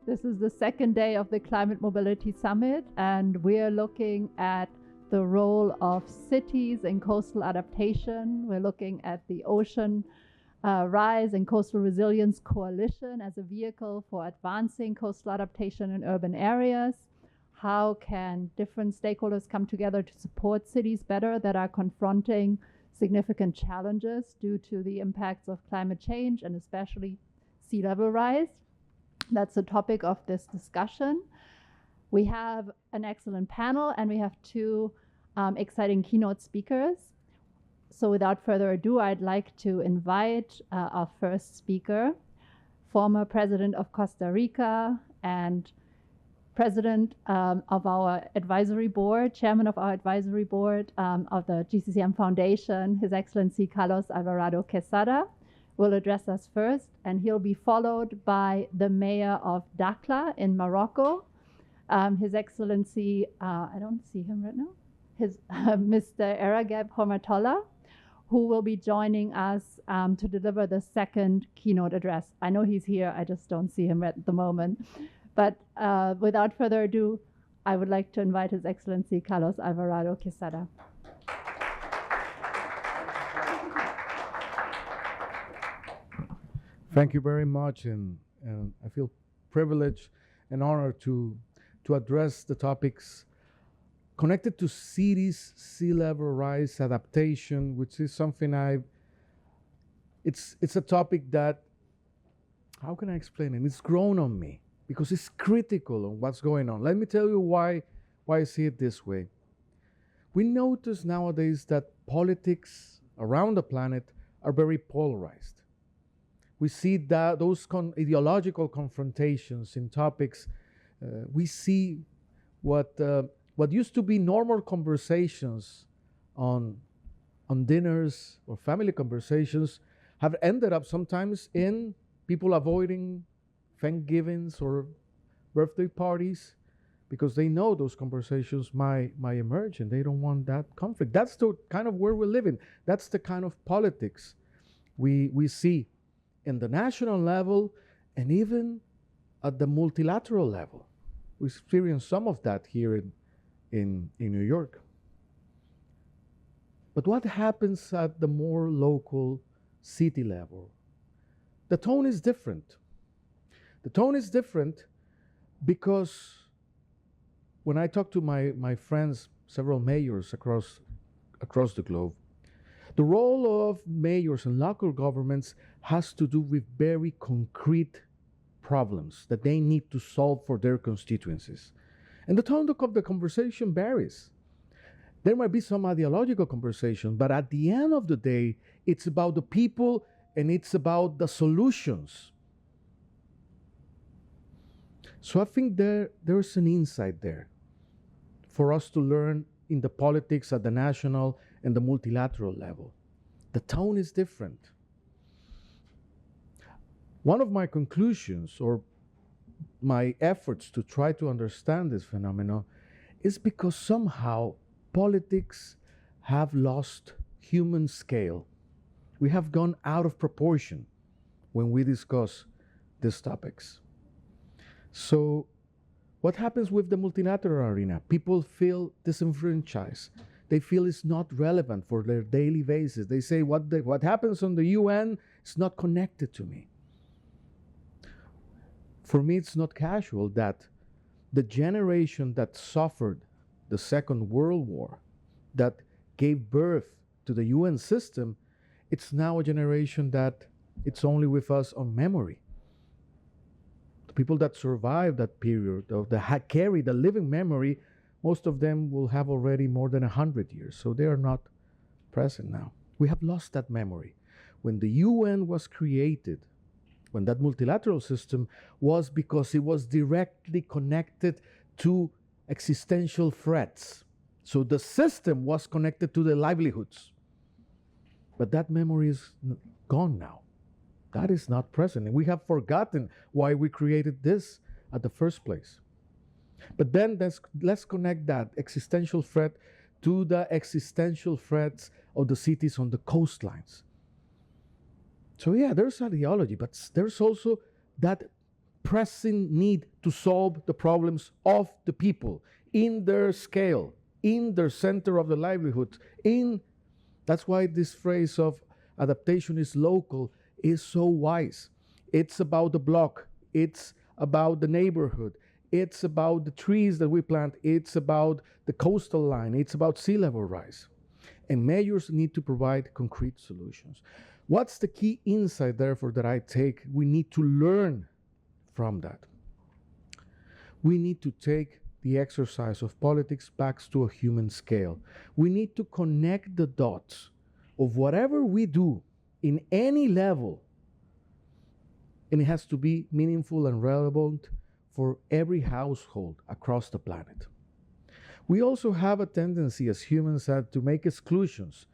This is the second day of the Climate Mobility Summit, and we're looking at the role of cities in coastal adaptation. We're looking at the Ocean Rise and Coastal Resilience Coalition as a vehicle for advancing coastal adaptation in urban areas. How can different stakeholders come together to support cities better that are confronting significant challenges due to the impacts of climate change and especially sea level rise? That's the topic of this discussion. We have an excellent panel and we have two exciting keynote speakers. So without further ado, I'd like to invite our first speaker, former president of Costa Rica and president of our advisory board, chairman of our advisory board of the GCCM Foundation, His Excellency Carlos Alvarado Quesada, will address us first, and he'll be followed by the mayor of Dakhla in Morocco, His Excellency, I don't see him right now, Mr. Erageb Hormatolla, who will be joining us to deliver the second keynote address. I know he's here, I just don't see him at the moment. But without further ado, I would like to invite His Excellency Carlos Alvarado Quesada. Thank you very much, and I feel privileged and honored to address the topics connected to cities, sea level rise adaptation, which is something it's a topic that, how can I explain it? It's grown on me because it's critical on what's going on. Let me tell you why I see it this way. We notice nowadays that politics around the planet are very polarized. We see that those ideological confrontations in topics. We see what used to be normal conversations on dinners or family conversations have ended up sometimes in people avoiding Thanksgivings or birthday parties because they know those conversations might emerge and they don't want that conflict. That's the kind of where we're living. That's the kind of politics we see in the national level and even at the multilateral level. We experience some of that here in New York. But what happens at the more local city level? The tone is different. The tone is different because when I talk to my friends, several mayors across the globe, the role of mayors and local governments has to do with very concrete problems that they need to solve for their constituencies. And the tone of the conversation varies. There might be some ideological conversation, but at the end of the day, it's about the people and it's about the solutions. So I think there's an insight there for us to learn in the politics at the national and the multilateral level. The tone is different. One of my conclusions or my efforts to try to understand this phenomenon is because somehow politics have lost human scale. We have gone out of proportion when we discuss these topics. So what happens with the multilateral arena? People feel disenfranchised. They feel it's not relevant for their daily basis. They say what happens on the UN is not connected to me. For me, it's not casual that the generation that suffered the Second World War, that gave birth to the UN system, it's now a generation that it's only with us on memory. The people that survived that period, that carry the living memory, most of them will have already more than 100 years, so they are not present now. We have lost that memory. When the UN was created, when that multilateral system was because it was directly connected to existential threats. So the system was connected to the livelihoods. But that memory is gone now. That is not present. And we have forgotten why we created this at the first place. But then let's connect that existential threat to the existential threats of the cities on the coastlines. So yeah, there's ideology, but there's also that pressing need to solve the problems of the people in their scale, in their center of the livelihood. That's why this phrase of adaptation is local is so wise. It's about the block. It's about the neighborhood. It's about the trees that we plant. It's about the coastal line. It's about sea level rise. And mayors need to provide concrete solutions. What's the key insight, therefore, that I take? We need to learn from that. We need to take the exercise of politics back to a human scale. We need to connect the dots of whatever we do in any level, and it has to be meaningful and relevant for every household across the planet. We also have a tendency as humans to make exclusions,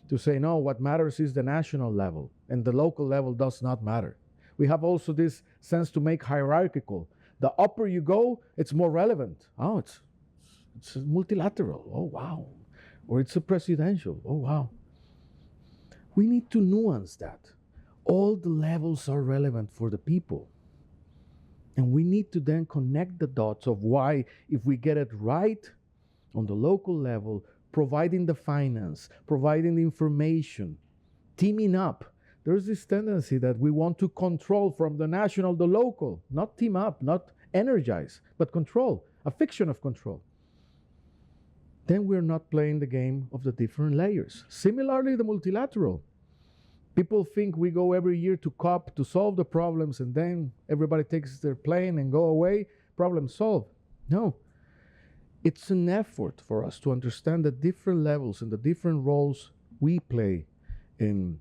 to say, no, what matters is the national level, and the local level does not matter. We have also this sense to make hierarchical. The upper you go, it's more relevant. Oh, it's multilateral. Oh, wow. Or it's a presidential. Oh, wow. We need to nuance that. All the levels are relevant for the people. And we need to then connect the dots of why, if we get it right on the local level, providing the finance, providing the information, teaming up. There's this tendency that we want to control from the national, the local, not team up, not energize, but control, a fiction of control. Then we're not playing the game of the different layers. Similarly, the multilateral. People think we go every year to COP to solve the problems, and then everybody takes their plane and go away, problem solved. No. It's an effort for us to understand the different levels and the different roles we play in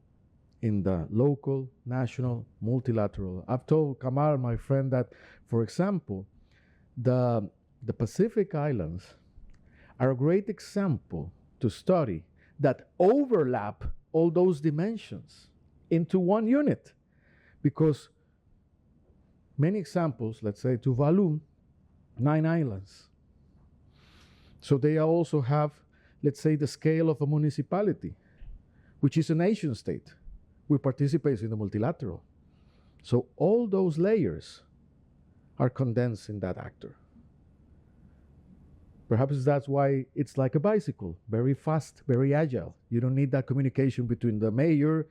the local, national, multilateral. I've told Kamal, my friend, that, for example, the Pacific Islands are a great example to study that overlap all those dimensions into one unit. Because many examples, let's say Tuvalu, 9 islands. So they also have, let's say, the scale of a municipality, which is a nation state. We participate in the multilateral. So all those layers are condensed in that actor. Perhaps that's why it's like a bicycle, very fast, very agile. You don't need that communication between the mayor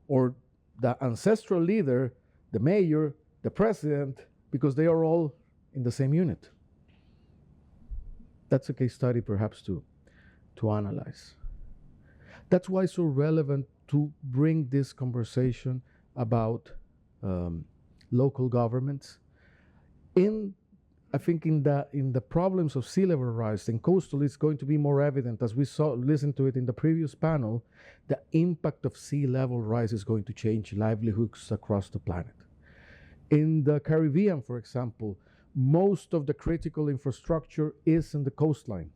or the ancestral leader, the mayor, the president, because they are all in the same unit. That's a case study perhaps to analyze. That's why it's so relevant to bring this conversation about local governments. I think in the problems of sea level rise and coastal, it's going to be more evident, as we listened to it in the previous panel. The impact of sea level rise is going to change livelihoods across the planet. In the Caribbean, for example, most of the critical infrastructure is in the coastline.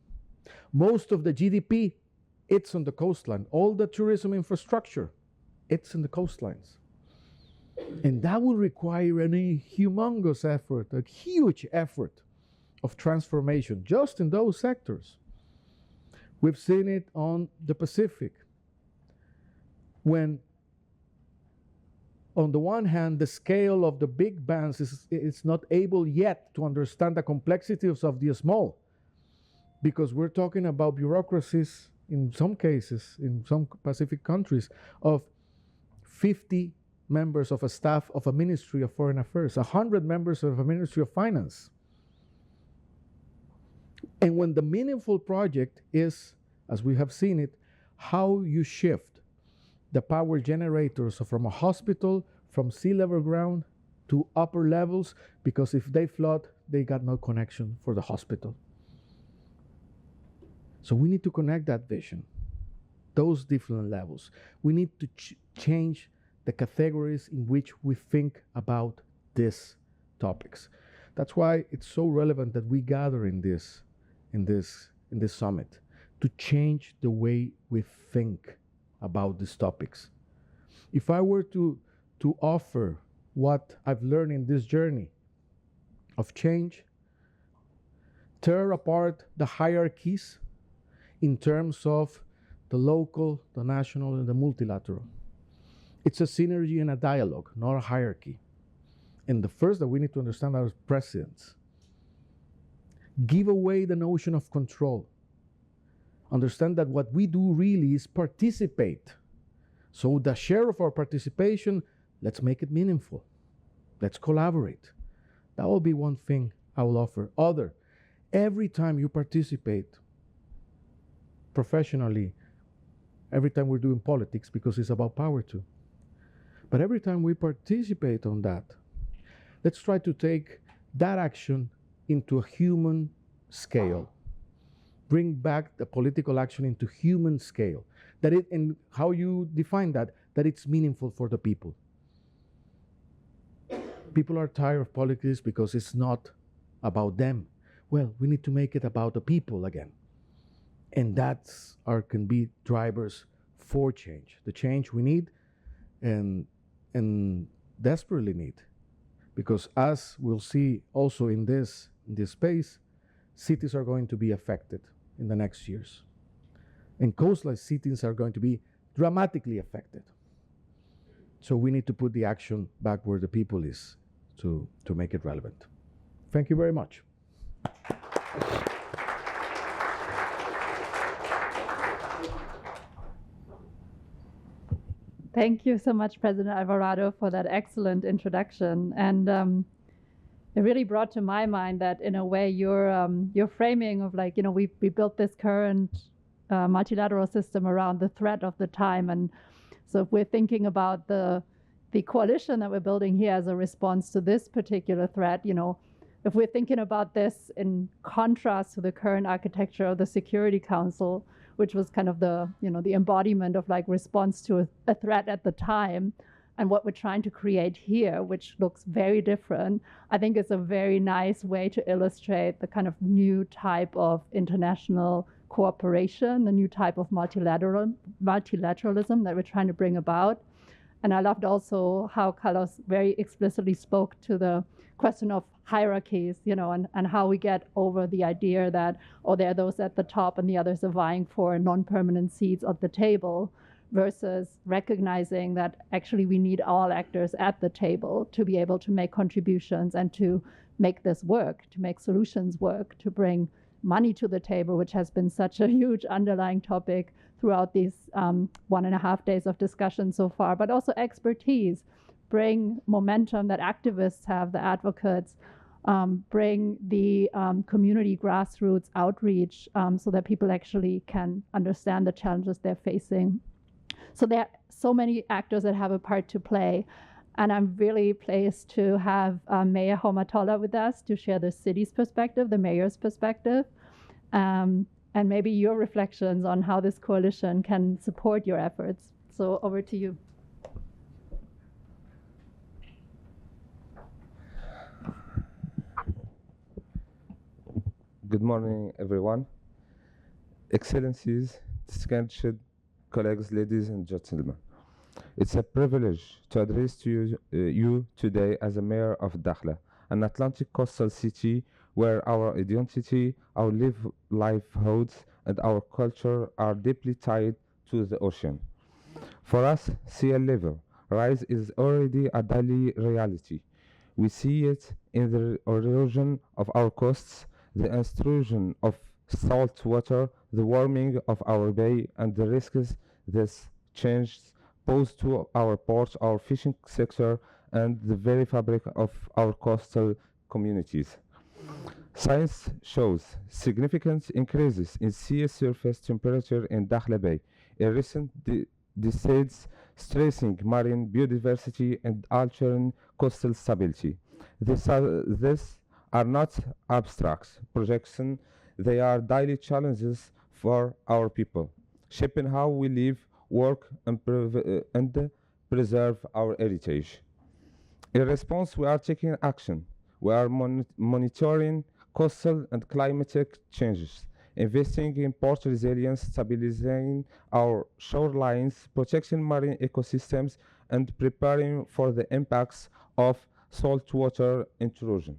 Most of the GDP, it's on the coastline. All the tourism infrastructure, it's in the coastlines. And that will require a humongous effort, a huge effort of transformation just in those sectors. We've seen it on the Pacific, when on the one hand, the scale of the big bands is not able yet to understand the complexities of the small, because we're talking about bureaucracies in some cases, in some Pacific countries, of 50 members of a staff of a Ministry of Foreign Affairs, 100 members of a Ministry of Finance. And when the meaningful project is, as we have seen it, how you shift the power generators from a hospital, from sea level ground to upper levels, because if they flood, they got no connection for the hospital. So we need to connect that vision, those different levels. We need to change the categories in which we think about these topics. That's why it's so relevant that we gather in this summit, to change the way we think about these topics. If I were to offer what I've learned in this journey of change, tear apart the hierarchies in terms of the local, the national, and the multilateral. It's a synergy and a dialogue, not a hierarchy. And the first that we need to understand are presidents. Give away the notion of control. Understand that what we do really is participate. So the share of our participation, let's make it meaningful. Let's collaborate. That will be one thing I will offer. Every time you participate professionally, every time we're doing politics, because it's about power too. But every time we participate on that, let's try to take that action into a human scale. Bring back the political action into human scale. And how you define that it's meaningful for the people. People are tired of politics because it's not about them. Well, we need to make it about the people again. And can be drivers for change. The change we need and desperately need. Because as we'll see also in this space, cities are going to be affected in the next years. And coastline cities are going to be dramatically affected. So we need to put the action back where the people is to make it relevant. Thank you very much. Thank you so much, President Alvarado, for that excellent introduction. And it really brought to my mind that, in a way, your framing of we built this current multilateral system around the threat of the time. And so if we're thinking about the coalition that we're building here as a response to this particular threat, if we're thinking about this in contrast to the current architecture of the Security Council, which was kind of the embodiment of response to a threat at the time, and what we're trying to create here, which looks very different, I think it's a very nice way to illustrate the kind of new type of international cooperation, the new type of multilateralism that we're trying to bring about. And I loved also how Carlos very explicitly spoke to the question of hierarchies, and how we get over the idea that, there are those at the top and the others are vying for non-permanent seats at the table, versus recognizing that actually we need all actors at the table to be able to make contributions and to make this work, to make solutions work, to bring money to the table, which has been such a huge underlying topic throughout these 1.5 days of discussion so far, but also expertise, bring momentum that activists have, the advocates, bring the community grassroots outreach so that people actually can understand the challenges they're facing. So there are so many actors that have a part to play. And I'm really pleased to have Mayor Homatola with us to share the city's perspective, the mayor's perspective, and maybe your reflections on how this coalition can support your efforts. So over to you. Good morning, everyone. Excellencies, distinguished colleagues, ladies and gentlemen. It's a privilege to address to you today as a mayor of Dakhla, an Atlantic coastal city where our identity, our livelihoods, and our culture are deeply tied to the ocean. For us, sea level rise is already a daily reality. We see it in the erosion of our coasts, the intrusion of salt water, the warming of our bay, and the risks this change pose to our ports, our fishing sector, and the very fabric of our coastal communities. Science shows significant increases in sea surface temperature in Dakhla Bay in recent decades, stressing marine biodiversity and altering coastal stability. These are not abstract projections, they are daily challenges for our people, shaping how we live, work, and preserve our heritage. In response, we are taking action. We are monitoring coastal and climatic changes, investing in port resilience, stabilizing our shorelines, protecting marine ecosystems, and preparing for the impacts of saltwater intrusion.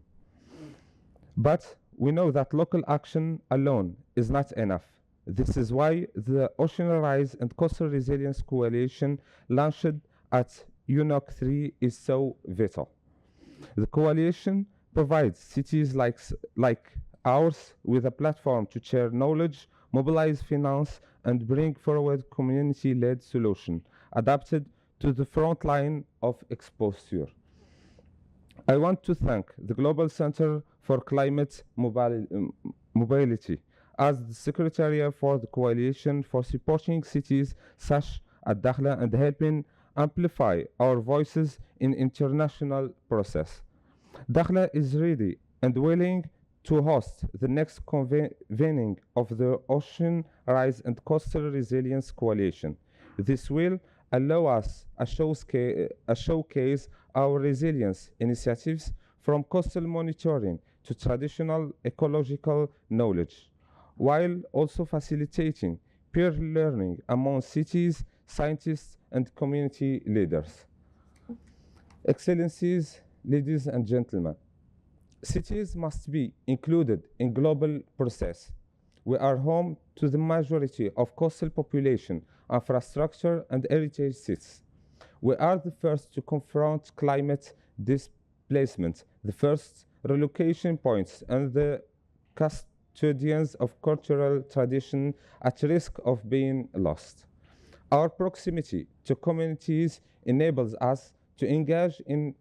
But we know that local action alone is not enough. This is why the Ocean Rise and Coastal Resilience Coalition launched at UNOC 3 is so vital. The coalition provides cities like ours with a platform to share knowledge, mobilize finance, and bring forward community-led solutions adapted to the front line of exposure. I want to thank the Global Center for Climate Mobility as the Secretariat for the Coalition for supporting cities such as Dakhla and helping amplify our voices in international process. Dakhla is ready and willing to host the next convening of the Ocean Rise and Coastal Resilience Coalition. This will allow us a showcase our resilience initiatives from coastal monitoring to traditional ecological knowledge, while also facilitating peer learning among cities, scientists, and community leaders. Excellencies, ladies and gentlemen, cities must be included in global process. We are home to the majority of coastal population, infrastructure, and heritage sites. We are the first to confront climate displacement, the first relocation points, and the custodians of cultural tradition at risk of being lost. Our proximity to communities enables us to engage in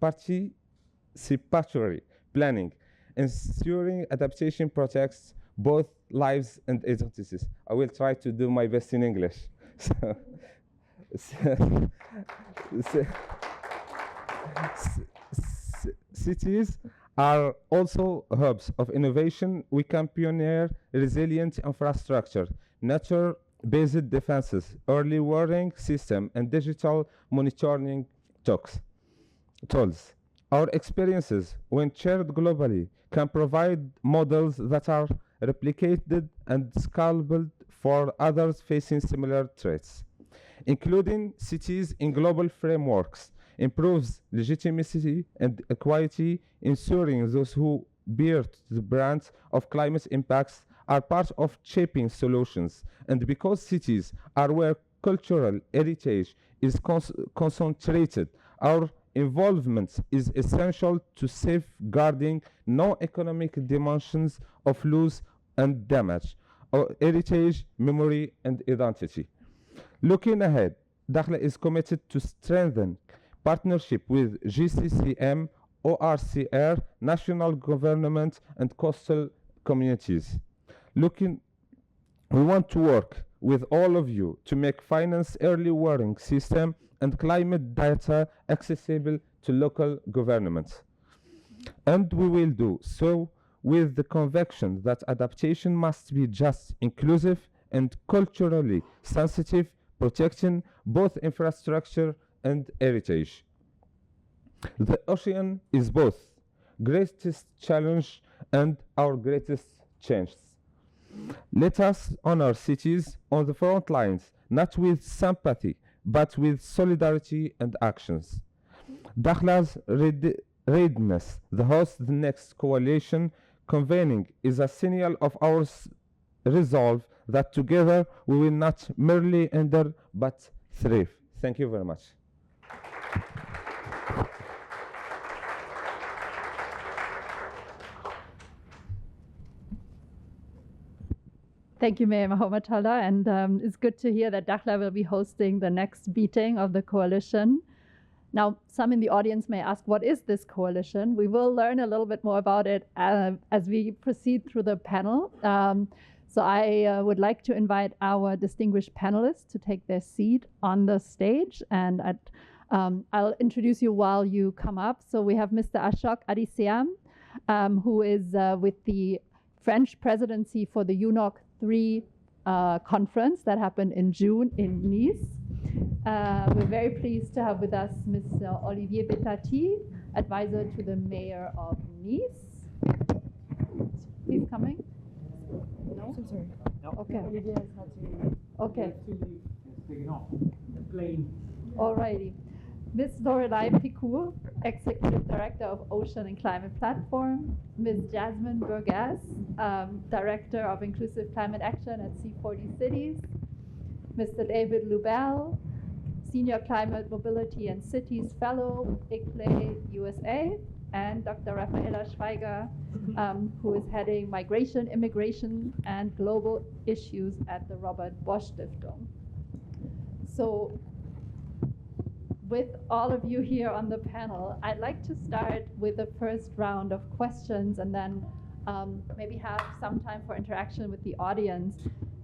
participatory planning, ensuring adaptation protects both lives and identities. I will try to do my best in English. Cities are also hubs of innovation. We can pioneer resilient infrastructure, nature-based defenses, early warning system, and digital monitoring tools. Our experiences, when shared globally, can provide models that are replicated and scalable for others facing similar threats. Including cities in global frameworks improves legitimacy and equity, ensuring those who bear the brunt of climate impacts are part of shaping solutions. And because cities are where cultural heritage is concentrated, our involvement is essential to safeguarding non-economic dimensions of loss and damage, our heritage, memory, and identity. Looking ahead, Dakhla is committed to strengthen partnership with GCCM, ORCR, national government, and coastal communities. We want to work with all of you to make finance early warning system and climate data accessible to local governments. And we will do so with the conviction that adaptation must be just, inclusive, and culturally sensitive, protecting both infrastructure and heritage. The ocean is both greatest challenge and our greatest chance. Let us honor cities on the front lines, not with sympathy, but with solidarity and actions. Dakhla's readiness to host the next coalition convening is a signal of our resolve that together we will not merely endure but thrive. Thank you very much. Thank you, Mayor Mahomatullah, and it's good to hear that Dakhla will be hosting the next meeting of the coalition. Now, some in the audience may ask, what is this coalition? We will learn a little bit more about it as we proceed through the panel. So I would like to invite our distinguished panelists to take their seat on the stage, and I'll introduce you while you come up. So we have Mr. Ashok Adisiam, who is with the French presidency for the UNOC 3 conference that happened in June in Nice. We're very pleased to have with us Mr. Olivier Betati, advisor to the mayor of Nice. He's coming? No? So sorry. No. Okay. Olivier has had to. Okay. Taken off the plane. Alrighty. Ms. Lorelei Picour, Executive Director of Ocean and Climate Platform. Ms. Jasmine Burgas, Director of Inclusive Climate Action at C40 Cities. Mr. David Lubell, Senior Climate Mobility and Cities Fellow, ICLE USA, and Dr. Rafaela Schweiger, who is heading Migration, Immigration, and Global Issues at the Robert Bosch Stiftung. So, with all of you here on the panel, I'd like to start with the first round of questions and then maybe have some time for interaction with the audience.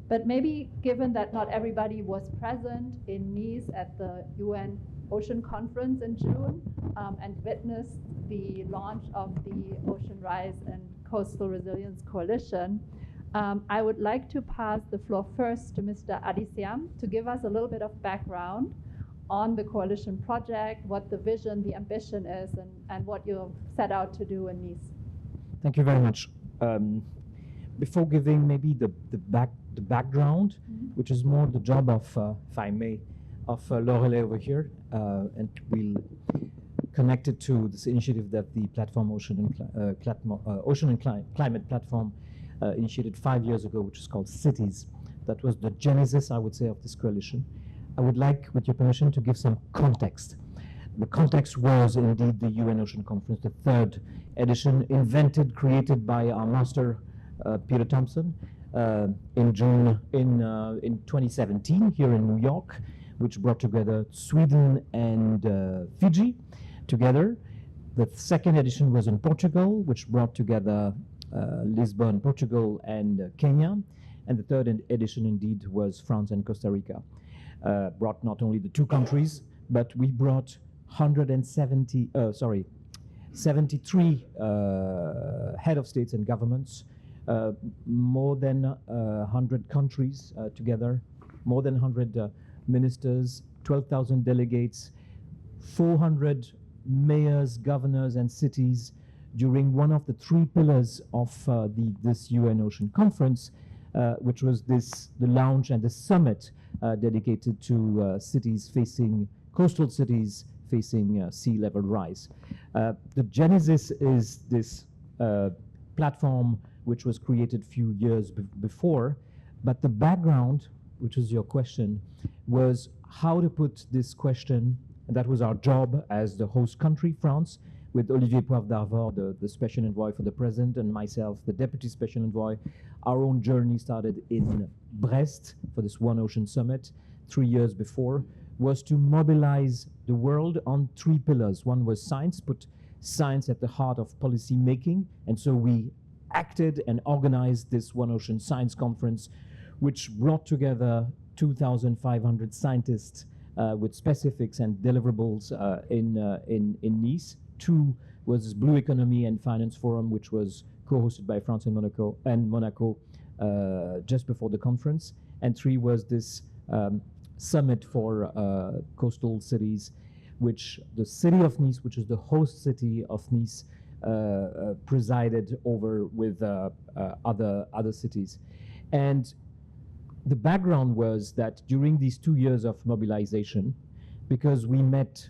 But maybe given that not everybody was present in Nice at the UN Ocean Conference in June and witnessed the launch of the Ocean Rise and Coastal Resilience Coalition, I would like to pass the floor first to Mr. Adisiam to give us a little bit of background on the coalition project, what the vision, the ambition is, and what you've set out to do in Nice. Thank you very much. Before giving maybe the background, which is more the job of, if I may, of Lorelei over here, and we'll connect it to this initiative that the platform Ocean and Climate Platform initiated 5 years ago, which is called Cities. That was the genesis, I would say, of this coalition. I would like, with your permission, to give some context. The context was indeed the UN Ocean Conference, the third edition, invented, created by our master, Peter Thompson, in June in 2017 here in New York, which brought together Sweden and Fiji together. The second edition was in Portugal, which brought together Lisbon, Portugal, and Kenya. And the third edition indeed was France and Costa Rica. Brought not only the two countries, but we brought 73 head of states and governments, more than 100 countries together, more than 100 ministers, 12,000 delegates, 400 mayors, governors, and cities during one of the three pillars of this UN Ocean Conference, which was the launch and the summit dedicated to coastal cities facing sea level rise. The genesis is this platform which was created a few years before, but the background, which is your question, was how to put this question, and that was our job as the host country, France, with Olivier Poivre d'Arvor, the special envoy for the president, and myself, the deputy special envoy. Our own journey started in Brest for this One Ocean Summit 3 years before, was to mobilize the world on three pillars. One was science, put science at the heart of policy making, and so we acted and organized this One Ocean Science Conference, which brought together 2,500 scientists with specifics and deliverables in Nice. Two was Blue Economy and Finance Forum, which was co-hosted by France and Monaco just before the conference. And three was this summit for coastal cities, which the city of Nice, which is the host city of Nice, presided over with other cities. And the background was that during these 2 years of mobilization, because we met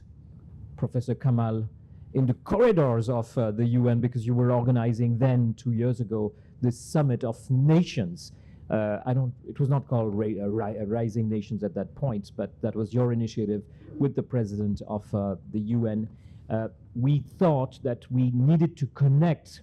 Professor Kamal in the corridors of the UN, because you were organizing then 2 years ago this summit of nations. It was not called Rising Nations at that point, but that was your initiative with the president of the UN. We thought that we needed to connect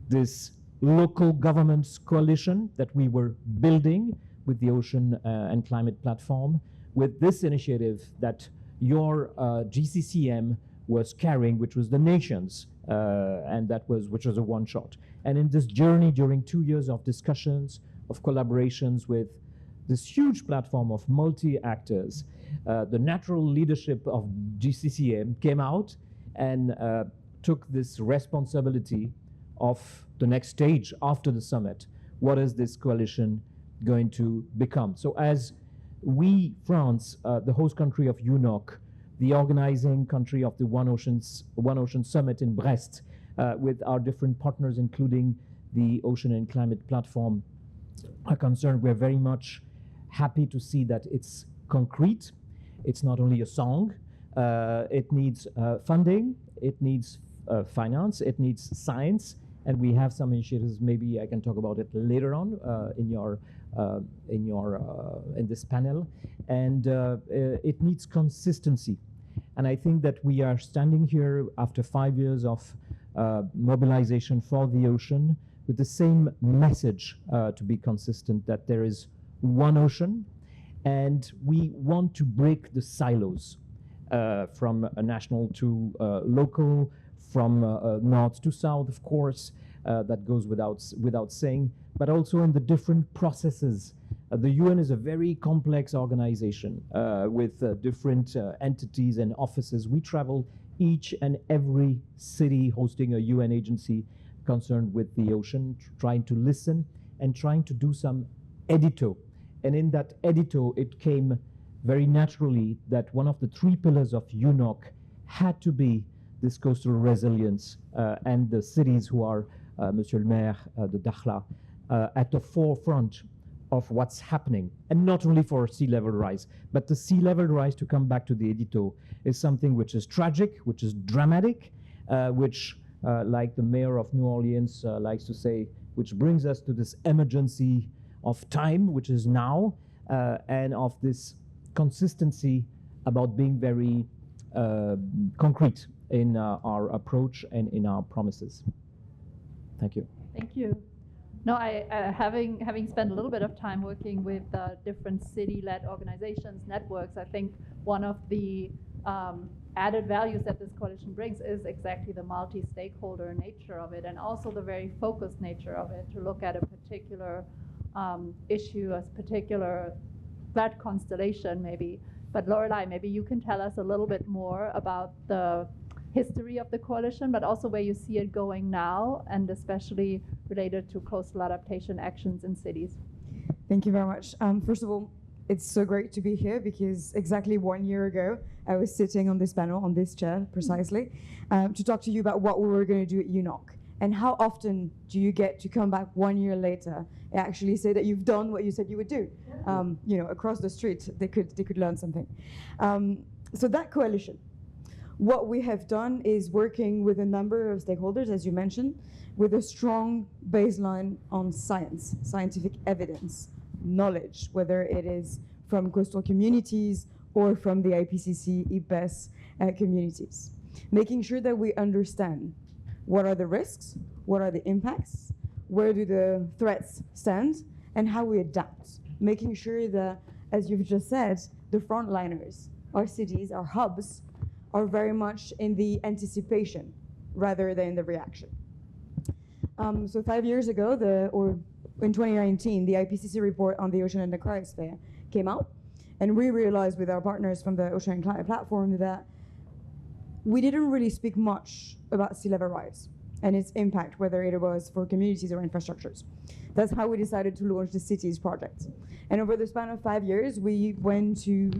this local governments coalition that we were building with the Ocean and Climate Platform with this initiative that your GCCM was carrying, which was the nations, and which was a one-shot. And in this journey, during 2 years of discussions, of collaborations with this huge platform of multi-actors, the natural leadership of GCCM came out and took this responsibility of the next stage after the summit. What is this coalition going to become? So as we, France, the host country of UNOC, the organizing country of the One Ocean Summit in Brest, with our different partners, including the Ocean and Climate Platform, are concerned, we're very much happy to see that it's concrete. It's not only a song. It needs funding. It needs finance. It needs science. and we have some initiatives. Maybe I can talk about it later on in this panel. And it needs consistency. And I think that we are standing here after 5 years of mobilization for the ocean with the same message to be consistent, that there is one ocean, and we want to break the silos from national to local, from north to south, of course, that goes without saying, but also in the different processes. The UN is a very complex organization with different entities and offices. We travel each and every city hosting a UN agency concerned with the ocean, trying to listen and trying to do some edito. And in that edito, it came very naturally that one of the 3 pillars of UNOC had to be this coastal resilience and the cities who are, Monsieur le Maire, the Dakhla, at the forefront of what's happening. And not only for sea level rise, but the sea level rise, to come back to the edito, is something which is tragic, which is dramatic, which, like the mayor of New Orleans likes to say, which brings us to this emergency of time, which is now, and of this consistency about being very concrete in our approach and in our promises. Thank you. Thank you. No, having spent a little bit of time working with different city-led organizations, networks, I think one of the added values that this coalition brings is exactly the multi-stakeholder nature of it, and also the very focused nature of it, to look at a particular issue, a particular threat constellation maybe. But Lorelei, maybe you can tell us a little bit more about the history of the coalition, but also where you see it going now, and especially related to coastal adaptation actions in cities. Thank you very much. First of all, it's so great to be here, because exactly 1 year ago, I was sitting on this panel, on this chair precisely, to talk to you about what we were going to do at UNOC. And how often do you get to come back 1 year later and actually say that you've done what you said you would do? You know, across the street, they could learn something. So that coalition, what we have done is working with a number of stakeholders, as you mentioned, with a strong baseline on science, scientific evidence, knowledge, whether it is from coastal communities or from the IPCC, IPBES communities. Making sure that we understand what are the risks, what are the impacts, where do the threats stand, and how we adapt. Making sure that, as you've just said, the frontliners, our cities, our hubs, are very much in the anticipation rather than the reaction. So 5 years ago, or in 2019, the IPCC report on the ocean and the cryosphere came out, and we realized with our partners from the Ocean and Climate Platform that we didn't really speak much about sea level rise and its impact, whether it was for communities or infrastructures. That's how we decided to launch the Cities project. And over the span of 5 years, we went to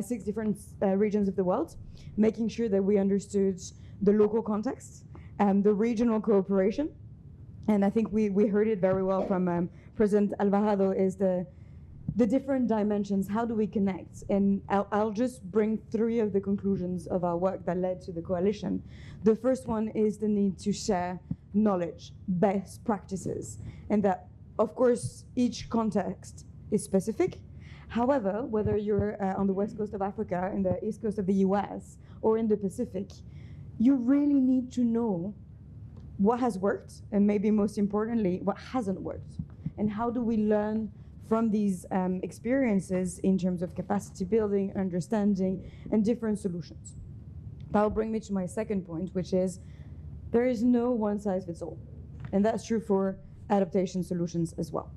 6 different regions of the world, making sure that we understood the local context, the regional cooperation. And I think we heard it very well from President Alvarado, is the different dimensions. How do we connect? And I'll just bring 3 of the conclusions of our work that led to the coalition. The first one is the need to share knowledge, best practices, and that, of course, each context is specific. However, whether you're on the west coast of Africa, in the east coast of the US, or in the Pacific, you really need to know what has worked, and maybe most importantly, what hasn't worked. And how do we learn from these experiences in terms of capacity building, understanding, and different solutions? That'll bring me to my second point, which is there is no one size fits all. And that's true for adaptation solutions as well.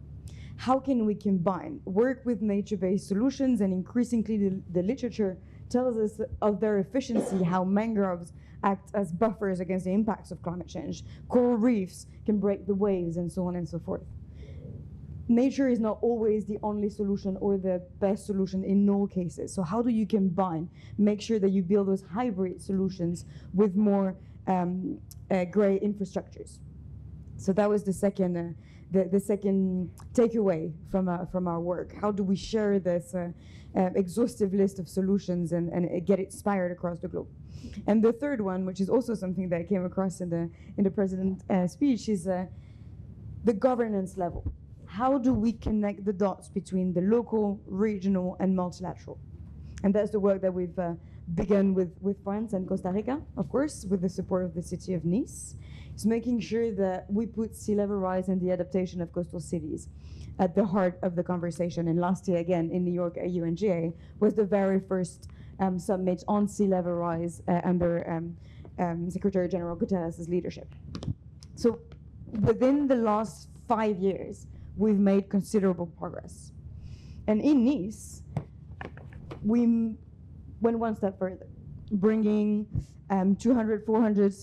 How can we combine work with nature-based solutions? And increasingly the literature tells us of their efficiency, how mangroves act as buffers against the impacts of climate change. Coral reefs can break the waves, and so on and so forth. Nature is not always the only solution or the best solution in all cases. So how do you combine, make sure that you build those hybrid solutions with more gray infrastructures? So that was the second the second takeaway from our work. How do we share this exhaustive list of solutions and get it inspired across the globe? And the third one, which is also something that I came across in the president's speech, is the governance level. How do we connect the dots between the local, regional, and multilateral? And that's the work that we've begun with France and Costa Rica, of course, with the support of the city of Nice. It's making sure that we put sea level rise and the adaptation of coastal cities at the heart of the conversation. And last year, again, in New York at UNGA, was the very first summit on sea level rise under Secretary General Guterres' leadership. So within the last 5 years, we've made considerable progress. And in Nice, we went one step further, bringing 200, 400,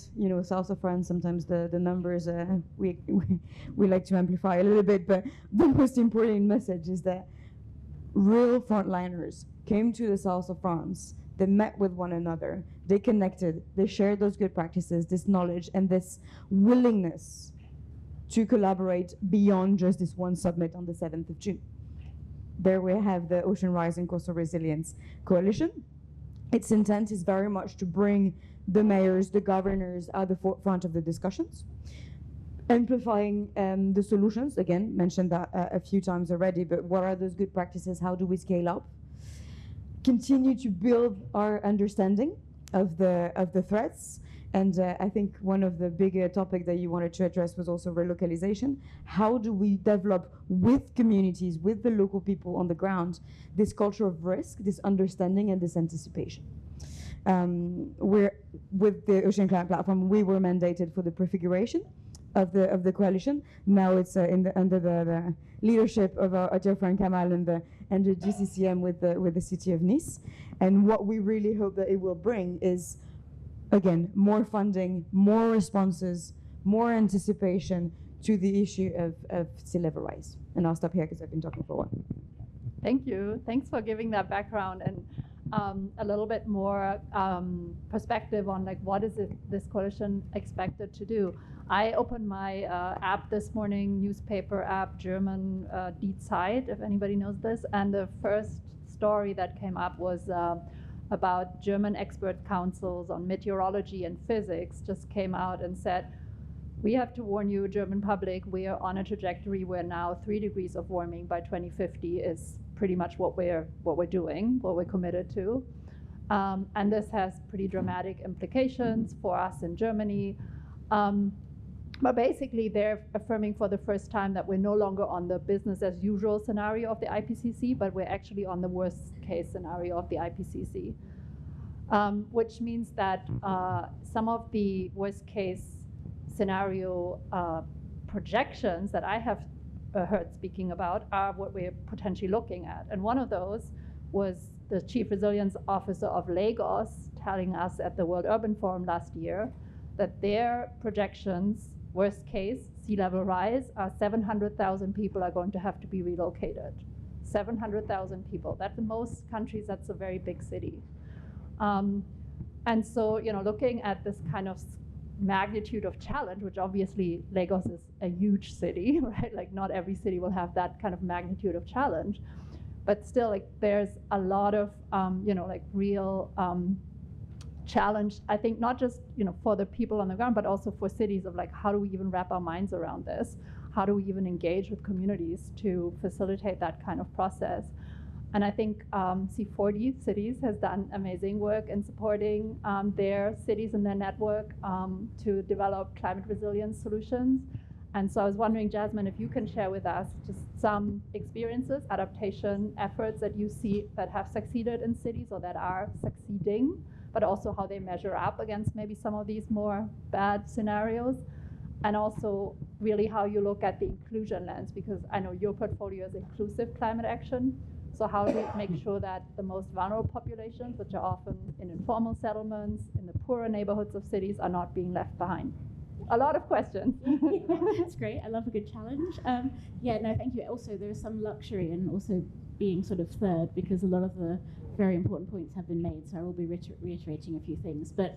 south of France. Sometimes the numbers we like to amplify a little bit, but the most important message is that real frontliners came to the south of France. They met with one another. They connected. They shared those good practices, this knowledge, and this willingness to collaborate beyond just this one summit on the 7th of June. There we have the Ocean Rise and Coastal Resilience Coalition. Its intent is very much to bring the mayors, the governors at the forefront of the discussions, amplifying the solutions. Again, mentioned that a few times already, but what are those good practices? How do we scale up? Continue to build our understanding of the threats. And I think one of the bigger topics that you wanted to address was also relocalization. How do we develop with communities, with the local people on the ground, this culture of risk, this understanding, and this anticipation? With the Ocean Climate Platform, we were mandated for the prefiguration of the coalition. Now it's under the leadership of our dear friend Kamal and the GCCM with the city of Nice. And what we really hope that it will bring is, again, more funding, more responses, more anticipation to the issue of sea level rise. And I'll stop here because I've been talking for a while. Thank you. Thanks for giving that background and a little bit more perspective on what is this coalition expected to do. I opened my app this morning, newspaper app, German Die Zeit, if anybody knows this, and the first story that came up was about German expert councils on meteorology and physics just came out and said, we have to warn you, German public, we are on a trajectory where now 3 degrees of warming by 2050 is pretty much what we're doing, what we're committed to. And this has pretty dramatic implications for us in Germany. But basically, they're affirming for the first time that we're no longer on the business as usual scenario of the IPCC, but we're actually on the worst case scenario of the IPCC, which means that some of the worst case scenario projections that I have heard speaking about are what we're potentially looking at. And one of those was the Chief Resilience Officer of Lagos telling us at the World Urban Forum last year that their projections, worst case, sea level rise, are 700,000 people are going to have to be relocated. 700,000 people. That's in most countries, that's a very big city. And so, looking at this kind of magnitude of challenge, which obviously Lagos is a huge city, right? Like not every city will have that kind of magnitude of challenge, but still there's a lot of, real challenge, I think, not just for the people on the ground, but also for cities of how do we even wrap our minds around this? How do we even engage with communities to facilitate that kind of process? And I think C40 Cities has done amazing work in supporting their cities and their network to develop climate resilience solutions. And so I was wondering, Jasmine, if you can share with us just some experiences, adaptation efforts that you see that have succeeded in cities or that are succeeding, but also how they measure up against maybe some of these more bad scenarios. And also really how you look at the inclusion lens, because I know your portfolio is inclusive climate action. So how do we make sure that the most vulnerable populations, which are often in informal settlements, in the poorer neighborhoods of cities, are not being left behind? A lot of questions. That's great. I love a good challenge. Thank you. Also, there is some luxury in also being sort of third, because a lot of the very important points have been made, so I will be reiterating a few things. But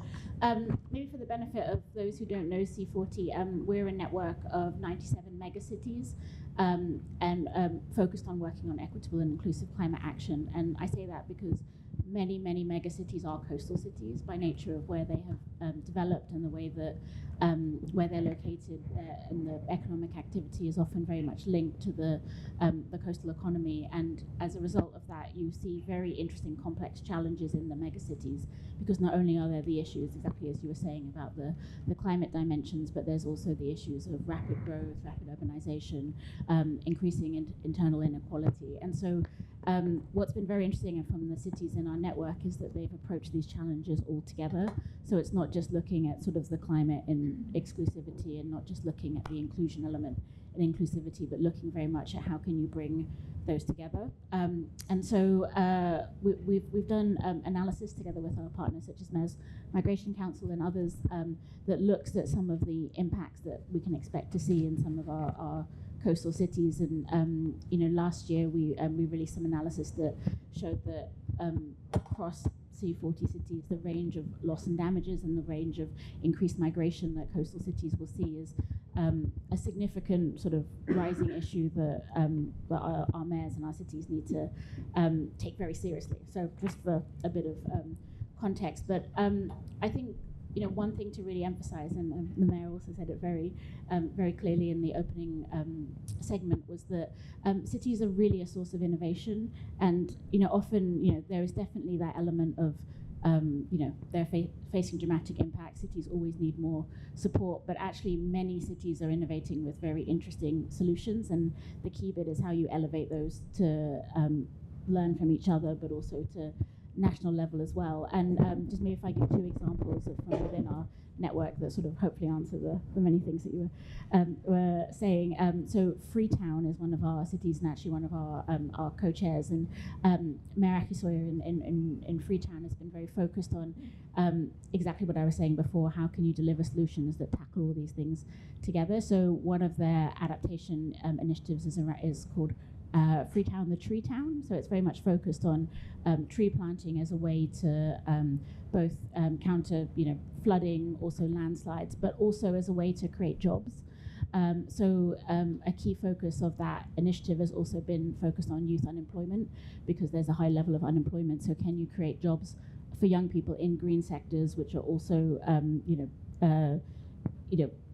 maybe for the benefit of those who don't know C40, we're a network of 97 megacities and focused on working on equitable and inclusive climate action. And I say that because many megacities are coastal cities by nature of where they have developed and the way that where they're located, and the economic activity is often very much linked to the coastal economy. And as a result of that, you see very interesting, complex challenges in the megacities, because not only are there the issues, exactly as you were saying, about the climate dimensions, but there's also the issues of rapid growth, rapid urbanization, increasing internal inequality. And so what's been very interesting from the cities in our network is that they've approached these challenges all together. So it's not just looking at sort of the climate in exclusivity and not just looking at the inclusion element in inclusivity, but looking very much at how can you bring those together. And so we've done analysis together with our partners such as Mayor's Migration Council and others that looks at some of the impacts that we can expect to see in some of our coastal cities. And last year we released some analysis that showed that across C40 cities, the range of loss and damages and the range of increased migration that coastal cities will see is a significant sort of rising issue that our mayors and our cities need to take very seriously. So just for a bit of context, but I think one thing to really emphasize, and the mayor also said it very clearly in the opening segment, was that cities are really a source of innovation, and often there is definitely that element of they're facing dramatic impact. Cities always need more support, but actually many cities are innovating with very interesting solutions, and the key bit is how you elevate those to learn from each other, but also to national level as well. And just maybe if I give 2 examples from within our network that sort of hopefully answer the many things that you were saying. So Freetown is one of our cities and actually one of our co-chairs, and Mayor Aki Sawyer in Freetown has been very focused on exactly what I was saying before. How can you deliver solutions that tackle all these things together? So one of their adaptation initiatives is called Freetown the Tree Town. So it's very much focused on tree planting as a way to both counter flooding, also landslides, but also as a way to create jobs. So a key focus of that initiative has also been focused on youth unemployment, because there's a high level of unemployment. So can you create jobs for young people in green sectors, which are also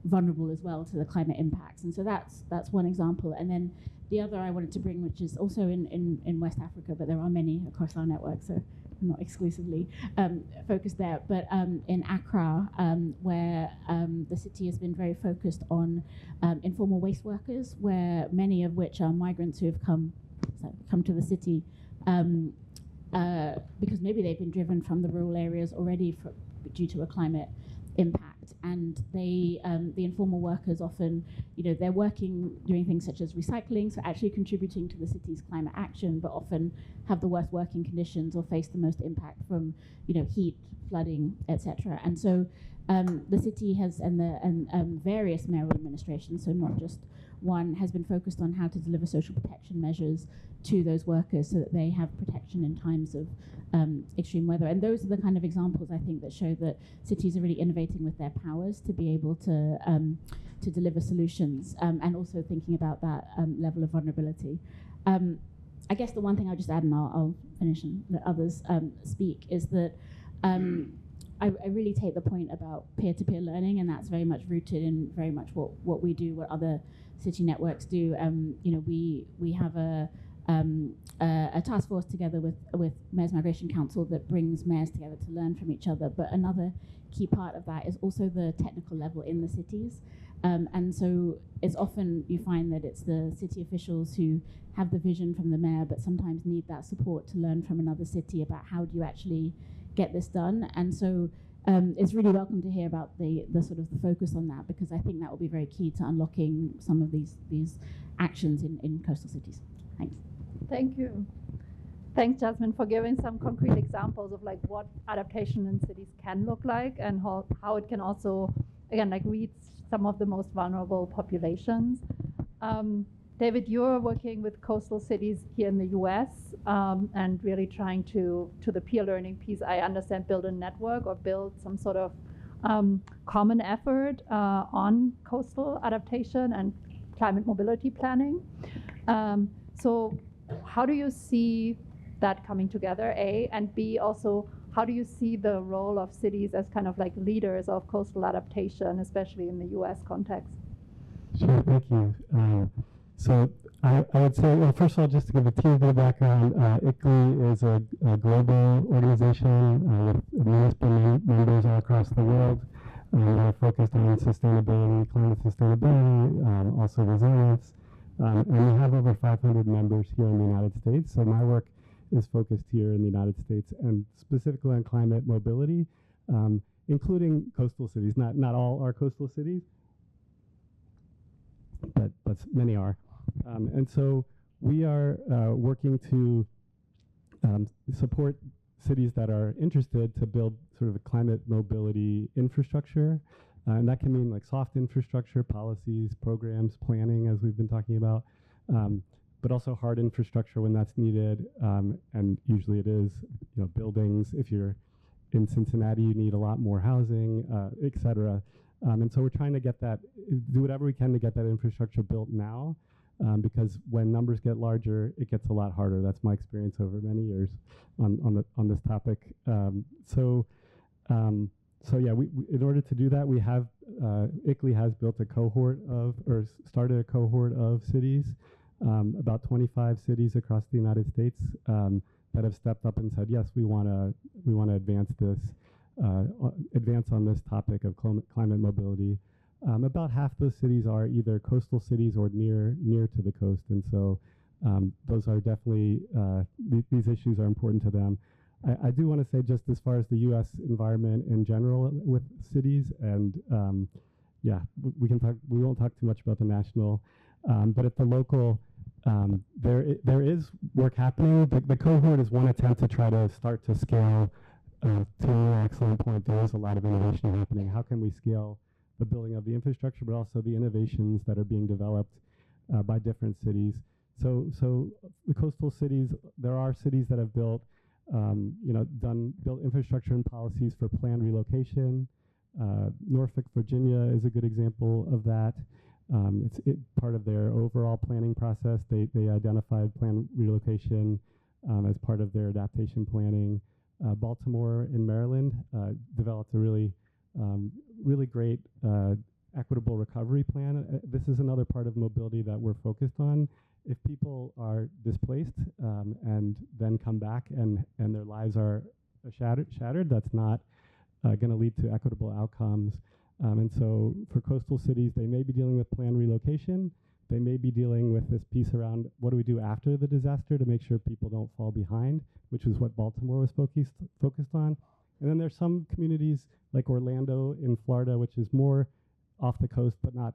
vulnerable as well to the climate impacts? And so that's one example. And then the other I wanted to bring, which is also in West Africa, but there are many across our network, so I'm not exclusively focused there, but in Accra, where the city has been very focused on informal waste workers, where many of which are migrants who have come to the city because maybe they've been driven from the rural areas already due to a climate impact. And they, the informal workers often, they're working, doing things such as recycling, so actually contributing to the city's climate action, but often have the worst working conditions or face the most impact from, heat, flooding, etc. And so the city has, and various mayoral administrations, so not just one, has been focused on how to deliver social protection measures to those workers so that they have protection in times of extreme weather. And those are the kind of examples, I think, that show that cities are really innovating with their powers to be able to deliver solutions, and also thinking about that level of vulnerability. I guess the one thing I'll just add, and I'll finish and let others speak, is that I really take the point about peer-to-peer learning, and that's very much rooted in very much what we do, what other city networks do. We have a task force together with Mayor's Migration Council that brings mayors together to learn from each other. But another key part of that is also the technical level in the cities. And so it's often you find that it's the city officials who have the vision from the mayor, but sometimes need that support to learn from another city about how do you actually get this done. And so it's really welcome to hear about the sort of the focus on that, because I think that will be very key to unlocking some of these actions in coastal cities. Thanks. Thank you. Thanks, Jasmine, for giving some concrete examples of like what adaptation in cities can look like, and how it can also, again, like reach some of the most vulnerable populations. David, you're working with coastal cities here in the US and really trying to the peer learning piece, I understand, build a network or build some sort of common effort on coastal adaptation and climate mobility planning. So how do you see that coming together, A, and B, also, how do you see the role of cities as kind of like leaders of coastal adaptation, especially in the US context? Sure, thank you. So I would say, well, first of all, just to give a teeny bit of background, ICLEI is a global organization with municipal members all across the world. We're focused on sustainability, climate sustainability, also resilience. And we have over 500 members here in the United States. So my work is focused here in the United States and specifically on climate mobility, including coastal cities. Not all are coastal cities, but many are. And so we are working to support cities that are interested to build sort of a climate mobility infrastructure. And that can mean like soft infrastructure, policies, programs, planning, as we've been talking about, but also hard infrastructure when that's needed. And usually it is, buildings. If you're in Cincinnati, you need a lot more housing, et cetera. And so we're trying to do whatever we can to get that infrastructure built now, because when numbers get larger, it gets a lot harder. That's my experience over many years on this topic. So yeah, we in order to do that, we have ICLEI has built a cohort of, or started a cohort of cities, about 25 cities across the United States that have stepped up and said, yes, we want to advance on this topic of climate mobility. About half those cities are either coastal cities or near to the coast, and so those are definitely these issues are important to them. I do want to say, just as far as the U.S. environment in general with cities, and yeah, we can talk. We won't talk too much about the national, but at the local, there is work happening. The cohort is one attempt to try to start to scale. To your excellent point, there is a lot of innovation happening. How can we scale the building of the infrastructure, but also the innovations that are being developed by different cities? So the coastal cities, there are cities that have built infrastructure and policies for planned relocation. Norfolk, Virginia is a good example of that. It's part of their overall planning process. They identified planned relocation as part of their adaptation planning. Baltimore in Maryland developed a really great equitable recovery plan. This is another part of mobility that we're focused on. If people are displaced and then come back and their lives are shattered, that's not going to lead to equitable outcomes. And so for coastal cities, they may be dealing with planned relocation. They may be dealing with this piece around what do we do after the disaster to make sure people don't fall behind, which is what Baltimore was focused on. And then there's some communities like Orlando in Florida, which is more off the coast, but not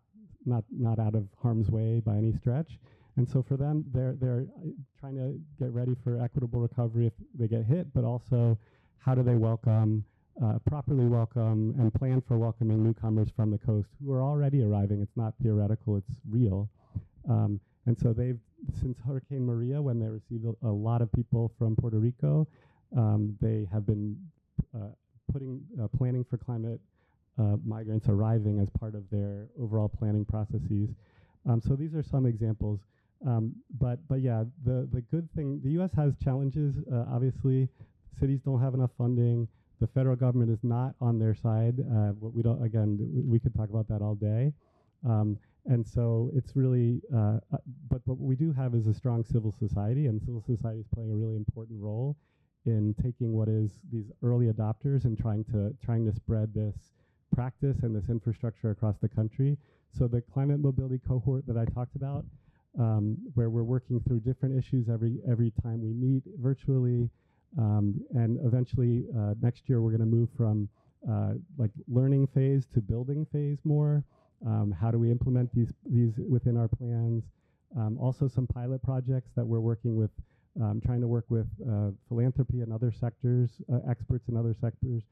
out of harm's way by any stretch. And so for them, they're trying to get ready for equitable recovery if they get hit, but also how do they properly welcome and plan for welcoming newcomers from the coast who are already arriving. It's not theoretical, it's real. And so since Hurricane Maria, when they received a lot of people from Puerto Rico, they have been planning for climate migrants arriving as part of their overall planning processes. So these are some examples. But yeah, the good thing, the U.S. has challenges. Obviously, cities don't have enough funding. The federal government is not on their side. We could talk about that all day. And so it's really, but what we do have is a strong civil society, and civil society is playing a really important role in taking what is these early adopters and trying to spread this practice and this infrastructure across the country. So the climate mobility cohort that I talked about, where we're working through different issues every time we meet virtually, and eventually next year we're going to move from like learning phase to building phase more. How do we implement these within our plans? Also some pilot projects that we're working with, trying to work with philanthropy and other sectors, experts in other sectors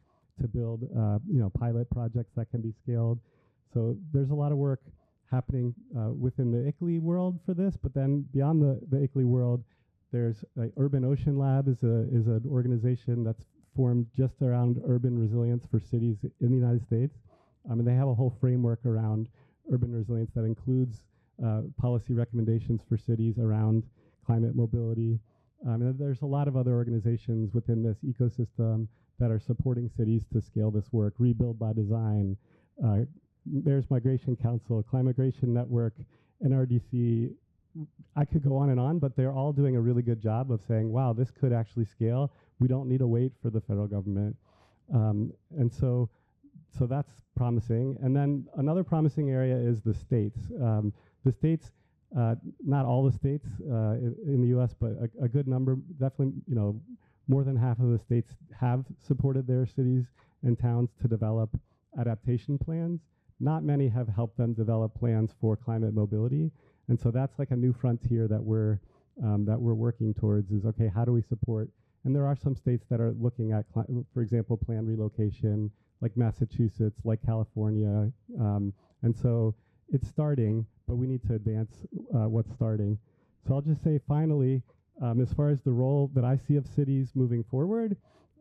to build pilot projects that can be scaled. So there's a lot of work happening within the ICLEI world for this, but then beyond the ICLEI world, there's Urban Ocean Lab is an organization that's formed just around urban resilience for cities in the United States. And they have a whole framework around urban resilience that includes policy recommendations for cities around climate mobility. And there's a lot of other organizations within this ecosystem that are supporting cities to scale this work. Rebuild by Design, there's Migration Council, Climigration Network, NRDC. I could go on, but they're all doing a really good job of saying, wow, this could actually scale. We don't need to wait for the federal government. And so that's promising. And then another promising area is the states. The states, not all the states in the US, but a good number, definitely, more than half of the states have supported their cities and towns to develop adaptation plans. Not many have helped them develop plans for climate mobility. And so that's like a new frontier that we're working towards is, okay, how do we support? And there are some states that are looking at, for example, planned relocation, like Massachusetts, like California. And so it's starting, but we need to advance what's starting. So I'll just say finally, as far as the role that I see of cities moving forward,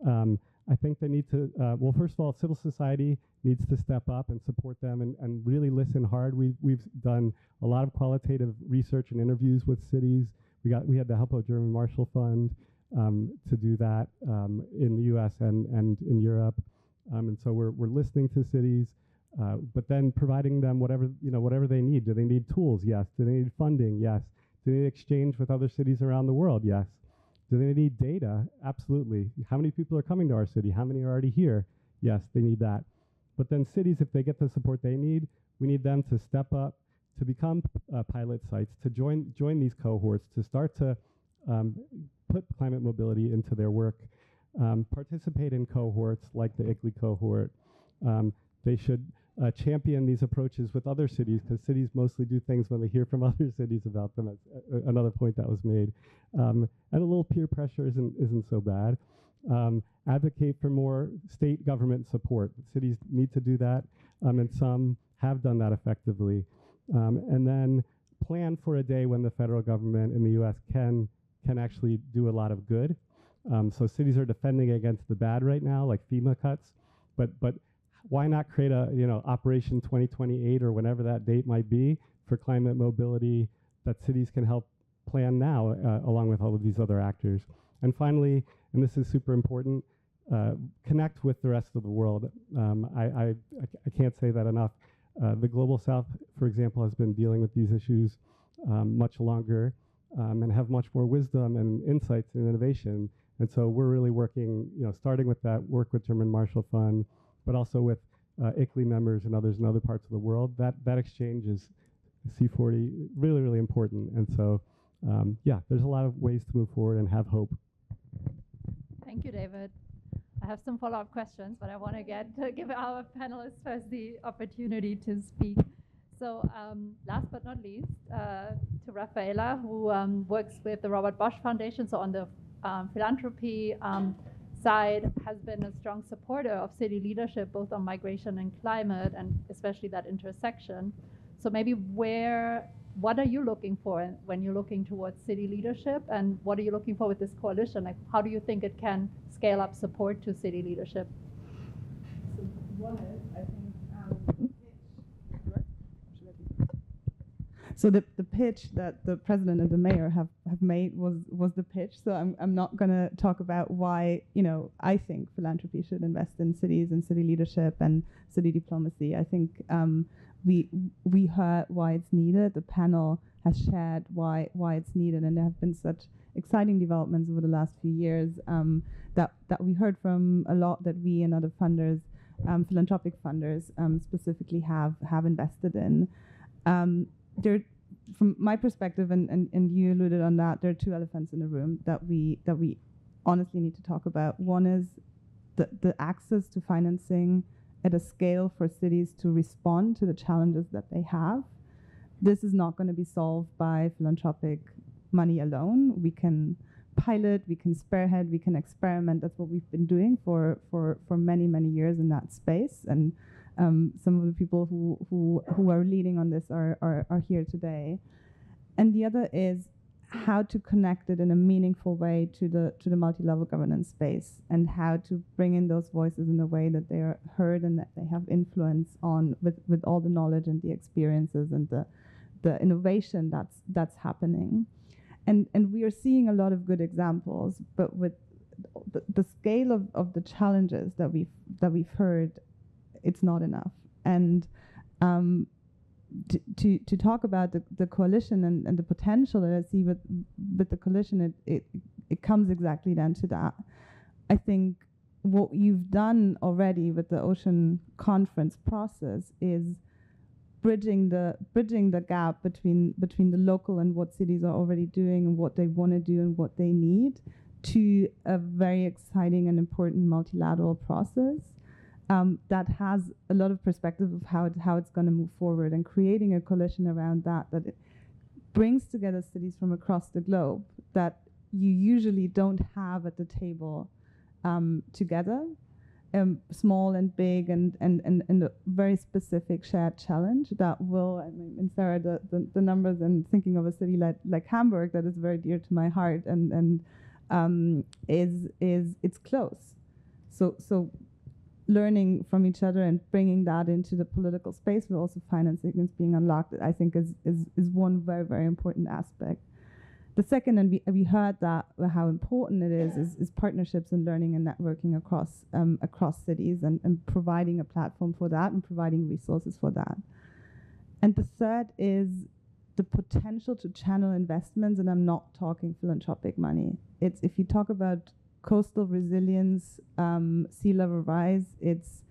I think they need to, well, first of all, civil society needs to step up and support them and really listen hard. We've done a lot of qualitative research and interviews with cities. We had the help of German Marshall Fund to do that in the US and in Europe. And so we're listening to cities, but then providing them whatever they need. Do they need tools? Yes. Do they need funding? Yes. Do they need exchange with other cities around the world? Yes. Do they need data? Absolutely. How many people are coming to our city? How many are already here? Yes, they need that. But then cities, if they get the support they need, we need them to step up, to become pilot sites, to join these cohorts, to start to put climate mobility into their work, participate in cohorts like the ICLEI cohort. They should champion these approaches with other cities, because cities mostly do things when they hear from other cities about them. That's another point that was made. And a little peer pressure isn't so bad. Advocate for more state government support. Cities need to do that, and some have done that effectively. And then plan for a day when the federal government in the US can actually do a lot of good. So cities are defending against the bad right now, like FEMA cuts, but why not create a Operation 2028 or whenever that date might be for climate mobility that cities can help plan now along with all of these other actors. And finally, and this is super important, connect with the rest of the world. I can't say that enough. The Global South, for example, has been dealing with these issues much longer and have much more wisdom and insights and innovation. And so we're really working, starting with that work with German Marshall Fund, but also with ICLEI members and others in other parts of the world. That exchange is C40 really, really important. And so, yeah, there's a lot of ways to move forward and have hope. Thank you, David. I have some follow-up questions, but I want to give our panelists first the opportunity to speak. So last but not least, to Rafaela, who works with the Robert Bosch Foundation, so on the philanthropy side, has been a strong supporter of city leadership, both on migration and climate, and especially that intersection. So maybe what are you looking for when you're looking towards city leadership, and what are you looking for with this coalition? Like, how do you think it can scale up support to city leadership? So one is, I think, so the pitch that the president and the mayor have made was the pitch. So I'm not going to talk about why I think philanthropy should invest in cities and city leadership and city diplomacy. I think we heard why it's needed. The panel has shared why it's needed, and there have been such exciting developments over the last few years that we heard from a lot that we and other funders, philanthropic funders specifically have invested in. There, from my perspective, and you alluded on that, there are two elephants in the room that we honestly need to talk about. One is the access to financing at a scale for cities to respond to the challenges that they have. This is not going to be solved by philanthropic money alone. We can pilot, we can spearhead, we can experiment. That's what we've been doing for many, many years in that space. And some of the people who are leading on this are here today. And the other is how to connect it in a meaningful way to the multi-level governance space, and how to bring in those voices in a way that they are heard and that they have influence on with all the knowledge and the experiences and the innovation that's happening. And we are seeing a lot of good examples, but with the scale of the challenges that we've heard, it's not enough. And to talk about the coalition and the potential that I see with the coalition, it comes exactly down to that. I think what you've done already with the Ocean Conference process is bridging the gap between the local and what cities are already doing and what they want to do and what they need, to a very exciting and important multilateral process that has a lot of perspective of how it's going to move forward, and creating a coalition around that it brings together cities from across the globe that you usually don't have at the table together, small and big, and a very specific shared challenge that will, I mean, and Sarah, the numbers, and thinking of a city like Hamburg that is very dear to my heart, and it's close. So learning from each other and bringing that into the political space, where also financing is being unlocked, I think is one very, very important aspect. The second, and we heard that how important it is partnerships and learning and networking across cities, and providing a platform for that and providing resources for that. And the third is the potential to channel investments, and I'm not talking philanthropic money. It's, if you talk about coastal resilience, sea level rise, it's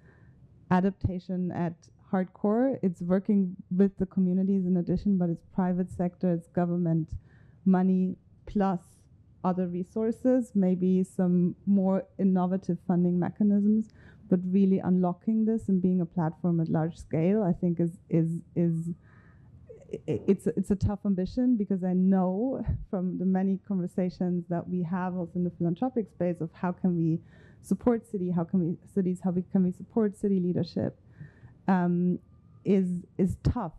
adaptation at hardcore. It's working with the communities in addition, but it's private sector, it's government money plus other resources, maybe some more innovative funding mechanisms, but really unlocking this and being a platform at large scale, I think it's a tough ambition, because I know from the many conversations that we have also in the philanthropic space of how can we support cities, how can we support city leadership, is tough,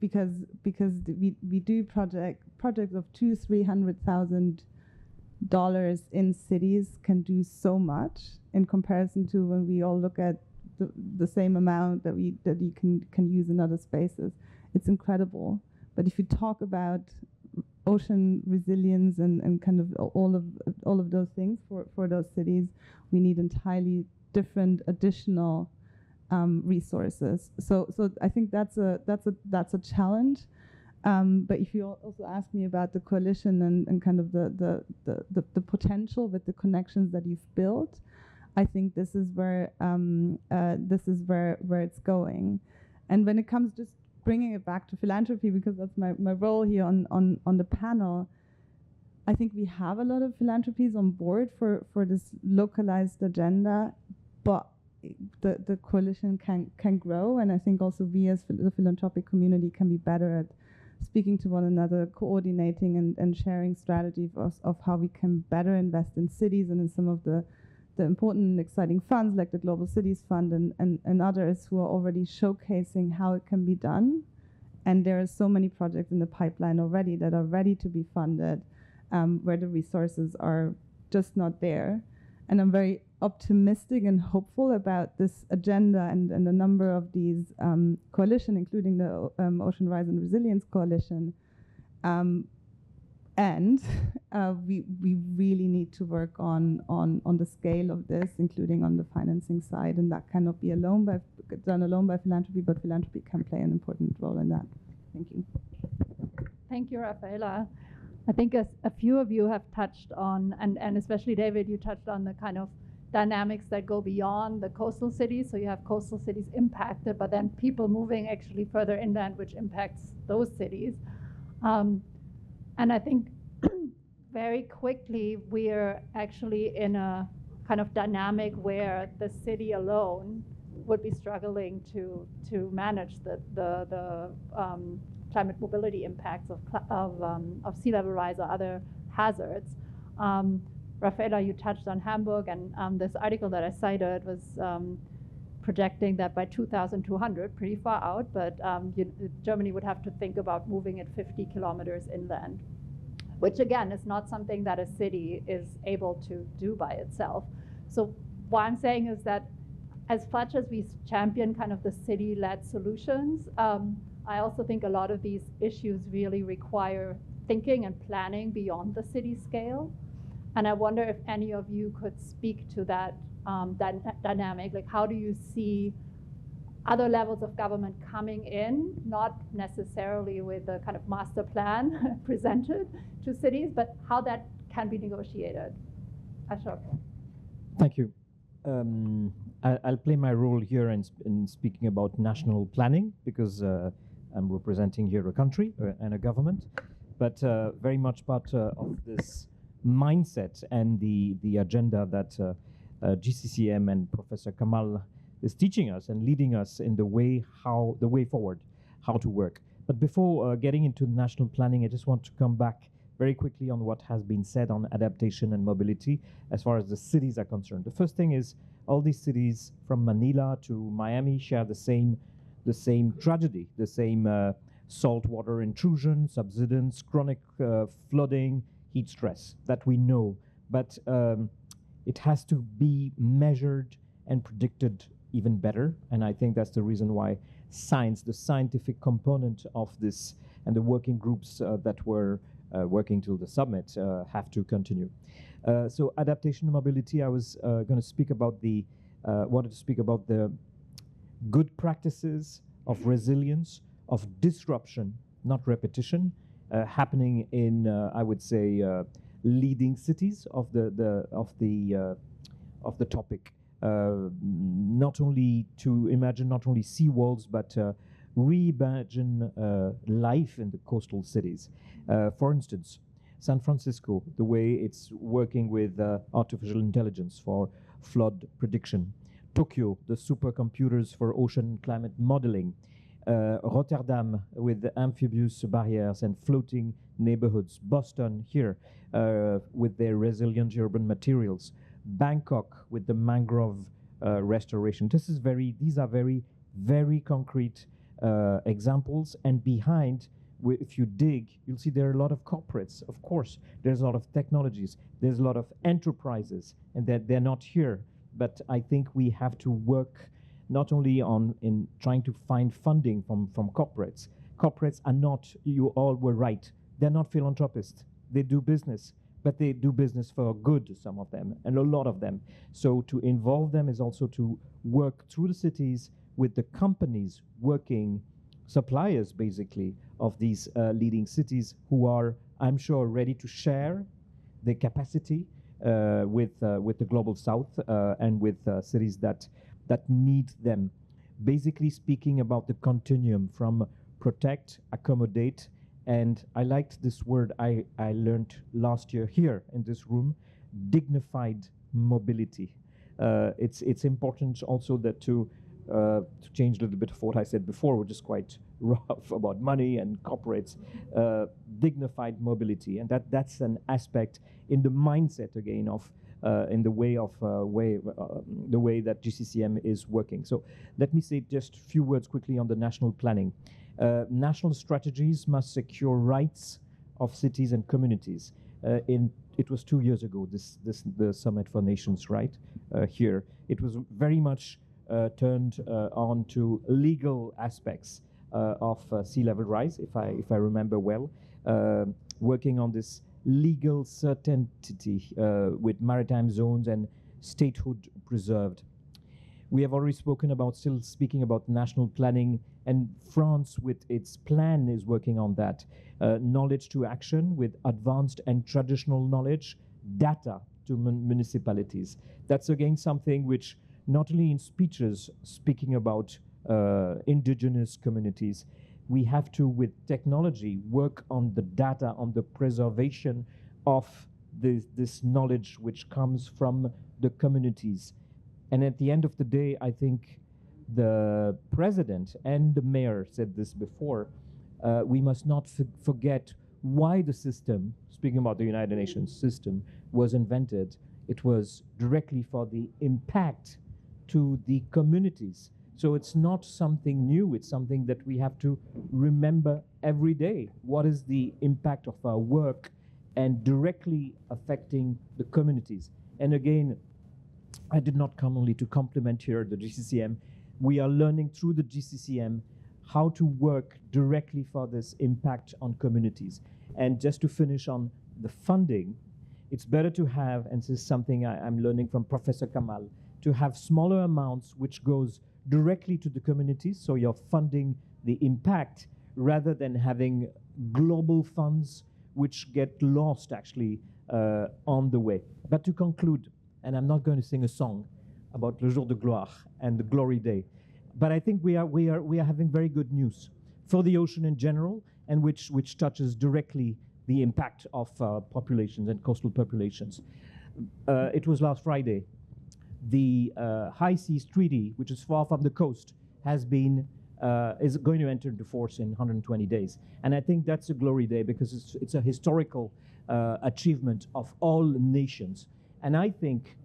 because we do projects of $200,000-300,000 in cities can do so much in comparison to when we all look at the same amount that you can use in other spaces. It's incredible. But if you talk about ocean resilience and kind of all of those things for those cities, we need entirely different additional resources. So I think that's a challenge. But if you also ask me about the coalition and kind of the potential with the connections that you've built, I think this is where it's going. And when it comes just bringing it back to philanthropy, because that's my role here on the panel, I think we have a lot of philanthropies on board for this localized agenda, but the coalition can grow, and I think also we as the philanthropic community can be better at speaking to one another, coordinating and sharing strategies of how we can better invest in cities and in some of the important and exciting funds like the Global Cities Fund and others who are already showcasing how it can be done. And there are so many projects in the pipeline already that are ready to be funded, where the resources are just not there. And I'm very optimistic and hopeful about this agenda and a number of these coalition, including the Ocean Rise and Resilience Coalition. And we really need to work on the scale of this, including on the financing side, and that cannot be done alone by philanthropy, but philanthropy can play an important role in that. Thank you. Thank you, Rafaela. I think as a few of you have touched on, and especially David, you touched on the kind of dynamics that go beyond the coastal cities. So you have coastal cities impacted, but then people moving actually further inland, which impacts those cities. And I think very quickly we're actually in a kind of dynamic where the city alone would be struggling to manage the climate mobility impacts of sea level rise or other hazards. Rafaela, you touched on Hamburg, and this article that I cited was projecting that by 2200, pretty far out, but Germany would have to think about moving it 50 kilometers inland, which again is not something that a city is able to do by itself. So what I'm saying is that as much as we champion kind of the city-led solutions, I also think a lot of these issues really require thinking and planning beyond the city scale. And I wonder if any of you could speak to that dynamic. Like, how do you see other levels of government coming in, not necessarily with a kind of master plan presented to cities, but how that can be negotiated? Ashok. Thank you. I'll play my role here in speaking about national planning, because I'm representing here a country and a government, but very much part of this mindset and the agenda that GCCM and Professor Kamal is teaching us and leading us in the way forward, how to work. But before getting into national planning, I just want to come back very quickly on what has been said on adaptation and mobility as far as the cities are concerned. The first thing is all these cities from Manila to Miami share the same tragedy, the same saltwater intrusion, subsidence, chronic flooding, heat stress that we know. But it has to be measured and predicted even better. And I think that's the reason why science, the scientific component of this, and the working groups that were working till the summit have to continue. So adaptation and mobility, I was going to speak about wanted to speak about the good practices of resilience, of disruption, not repetition, happening in, I would say, leading cities of the topic. Not only to imagine not only seawalls, but reimagine life in the coastal cities. For instance, San Francisco, the way it's working with artificial intelligence for flood prediction. Tokyo, the supercomputers for ocean climate modeling. Rotterdam with the amphibious barriers and floating neighborhoods. Boston here with their resilient urban materials. Bangkok with the mangrove restoration. These are very, very concrete examples, and behind, if you dig, you'll see there are a lot of corporates. Of course, there's a lot of technologies, there's a lot of enterprises, and they're not here. But I think we have to work not only in trying to find funding from corporates. Corporates are not, you all were right, they're not philanthropists. They do business, but they do business for good, some of them, and a lot of them. So to involve them is also to work through the cities with the companies working, suppliers basically, of these leading cities who are, I'm sure, ready to share their capacity with the global south and with cities that need them. Basically speaking about the continuum from protect, accommodate, and I liked this word I learned last year here in this room, dignified mobility. It's important also that to change a little bit of what I said before, which is quite rough about money and corporates, dignified mobility, and that's an aspect in the mindset again of in the way that GCCM is working. So let me say just a few words quickly on the national planning. National strategies must secure rights of cities and communities. It was 2 years ago, the Summit for Nations, right? Here, it was very much turned on to legal aspects of sea level rise, if I remember well, working on this legal certainty with maritime zones and statehood preserved. We have already still speaking about national planning, and France with its plan is working on that. Knowledge to action with advanced and traditional knowledge, data to municipalities. That's again something which not only in speeches speaking about indigenous communities, we have to, with technology, work on the data, on the preservation of this knowledge which comes from the communities. And at the end of the day, I think the president and the mayor said this before, we must not forget why the system, speaking about the United Nations system, was invented. It was directly for the impact to the communities. So it's not something new, it's something that we have to remember every day. What is the impact of our work and directly affecting the communities? And again, I did not come only to compliment here the GCCM. We are learning through the GCCM how to work directly for this impact on communities. And just to finish on the funding, it's better to have, and this is something I'm learning from Professor Kamal, to have smaller amounts which goes directly to the communities, so you're funding the impact, rather than having global funds which get lost actually on the way. But to conclude, and I'm not going to sing a song about Le Jour de Gloire and the Glory Day, but I think we are having very good news for the ocean in general, and which touches directly the impact of populations and coastal populations. It was last Friday. The High Seas Treaty, which is far from the coast, is going to enter into force in 120 days. And I think that's a glory day, because it's a historical achievement of all nations. And I think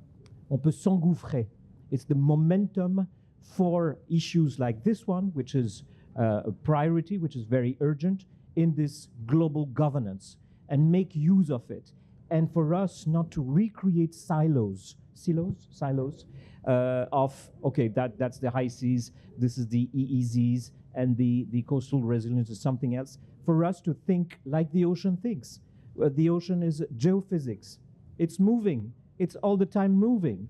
on peut s'engouffrer. It's the momentum for issues like this one, which is a priority, which is very urgent in this global governance, and make use of it. And for us not to recreate silos of, okay, that's the high seas, this is the EEZs, and the coastal resilience is something else. For us to think like the ocean thinks. The ocean is geophysics. It's moving. It's all the time moving.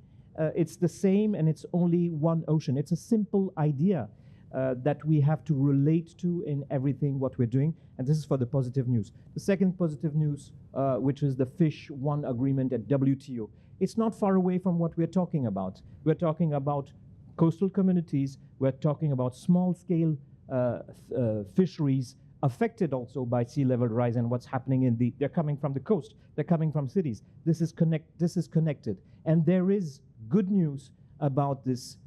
It's the same, and it's only one ocean. It's a simple idea that we have to relate to in everything what we're doing, and this is for the positive news. The second positive news, which is the Fish One agreement at WTO. It's not far away from what we're talking about. We're talking about coastal communities. We're talking about small-scale fisheries affected also by sea level rise and what's happening in they're coming from the coast, they're coming from cities. This is connected. And there is good news about this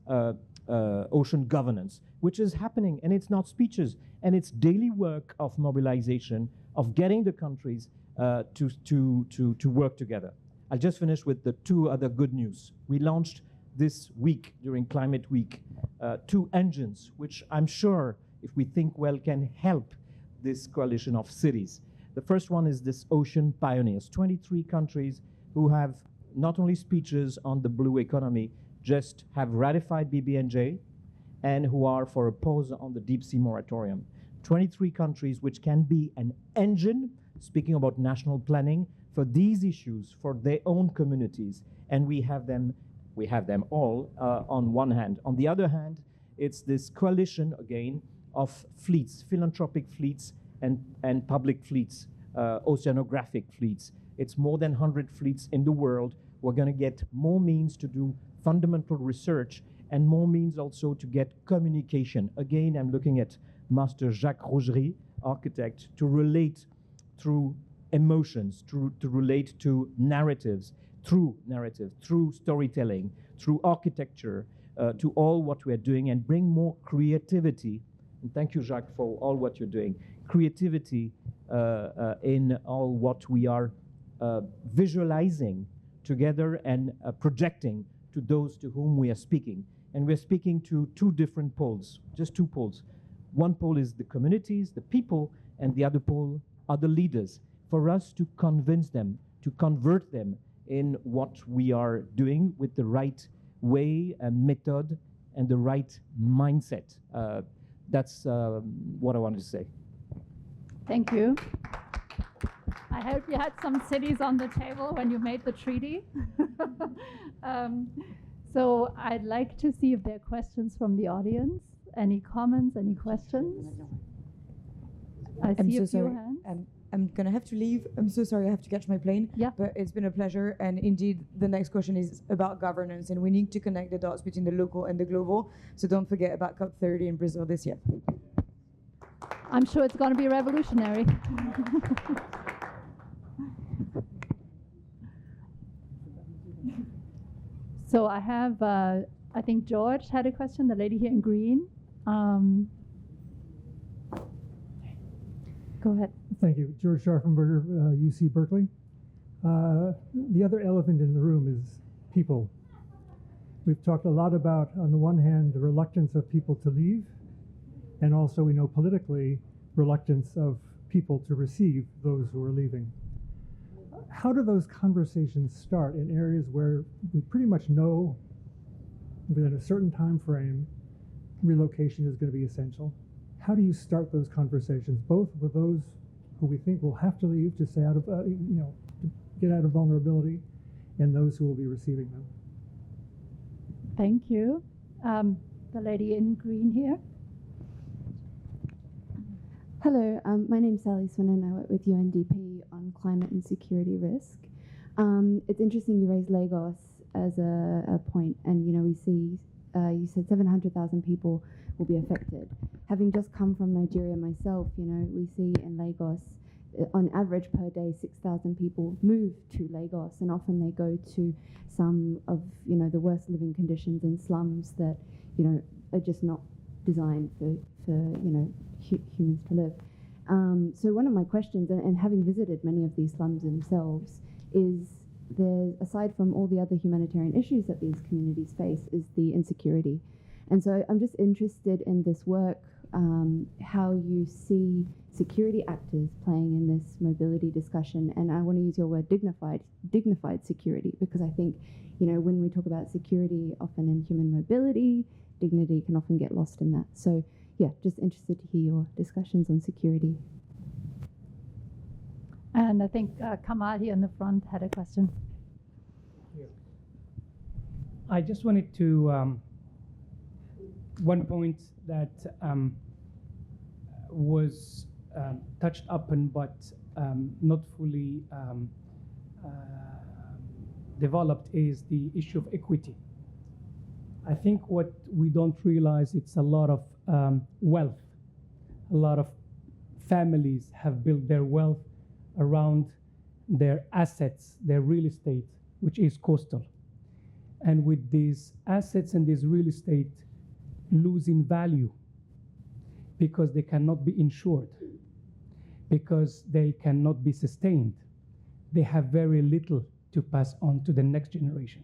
ocean governance, which is happening, and it's not speeches, and it's daily work of mobilization, of getting the countries to work together. I'll just finish with the two other good news. We launched this week, during Climate Week, 2 engines, which I'm sure, if we think well, can help this coalition of cities. The first one is this Ocean Pioneers, 23 countries who have not only speeches on the blue economy, just have ratified BBNJ, and who are for a pause on the deep sea moratorium. 23 countries which can be an engine, speaking about national planning, for these issues, for their own communities. And we have them all on one hand. On the other hand, it's this coalition, again, of fleets, philanthropic fleets and public fleets, oceanographic fleets. It's more than 100 fleets in the world. We're going to get more means to do fundamental research and more means also to get communication. Again, I'm looking at Master Jacques Rogerie, architect, to relate through emotions, to relate to narratives, through storytelling, through architecture, to all what we're doing, and bring more creativity. And thank you, Jacques, for all what you're doing. Creativity in all what we are visualizing together and projecting to those to whom we are speaking. And we're speaking to 2 different poles, just 2 poles. One pole is the communities, the people, and the other pole are the leaders. For us to convince them, to convert them in what we are doing with the right way and method and the right mindset. That's what I wanted to say. Thank you. I hope you had some cities on the table when you made the treaty. So I'd like to see if there are questions from the audience. Any comments, any questions? I see a few hands. I'm going to have to leave. I'm so sorry, I have to catch my plane. Yeah. But it's been a pleasure. And indeed, the next question is about governance. And we need to connect the dots between the local and the global. So don't forget about COP30 in Brazil this year. I'm sure it's going to be revolutionary. So I have, I think George had a question, the lady here in green. Go ahead. Thank you. George Scharfenberger, UC Berkeley. The other elephant in the room is people. We've talked a lot about, on the one hand, the reluctance of people to leave, and also we know politically, reluctance of people to receive those who are leaving. How do those conversations start in areas where we pretty much know within a certain time frame relocation is going to be essential? How do you start those conversations, both with those who we think will have to leave to stay out of, to get out of vulnerability, and those who will be receiving them? Thank you. The lady in green here. Hello, my name's Sally Swinton. I work with UNDP on climate and security risk. It's interesting you raised Lagos as a point, and we see you said 700,000 people will be affected. Having just come from Nigeria myself, we see in Lagos, on average per day, 6,000 people move to Lagos, and often they go to some of the worst living conditions in slums that are just not designed for humans to live. So one of my questions, and having visited many of these slums themselves, is there's, aside from all the other humanitarian issues that these communities face, is the insecurity. And so I'm just interested in this work, how you see security actors playing in this mobility discussion. And I want to use your word dignified security, because I think, when we talk about security, often in human mobility, dignity can often get lost in that. So yeah, just interested to hear your discussions on security. And I think Kamal here in the front had a question. I just wanted to, one point that was touched upon but not fully developed is the issue of equity. I think what we don't realize, it's a lot of wealth. A lot of families have built their wealth around their assets, their real estate, which is coastal. And with these assets and this real estate losing value because they cannot be insured, because they cannot be sustained, they have very little to pass on to the next generation.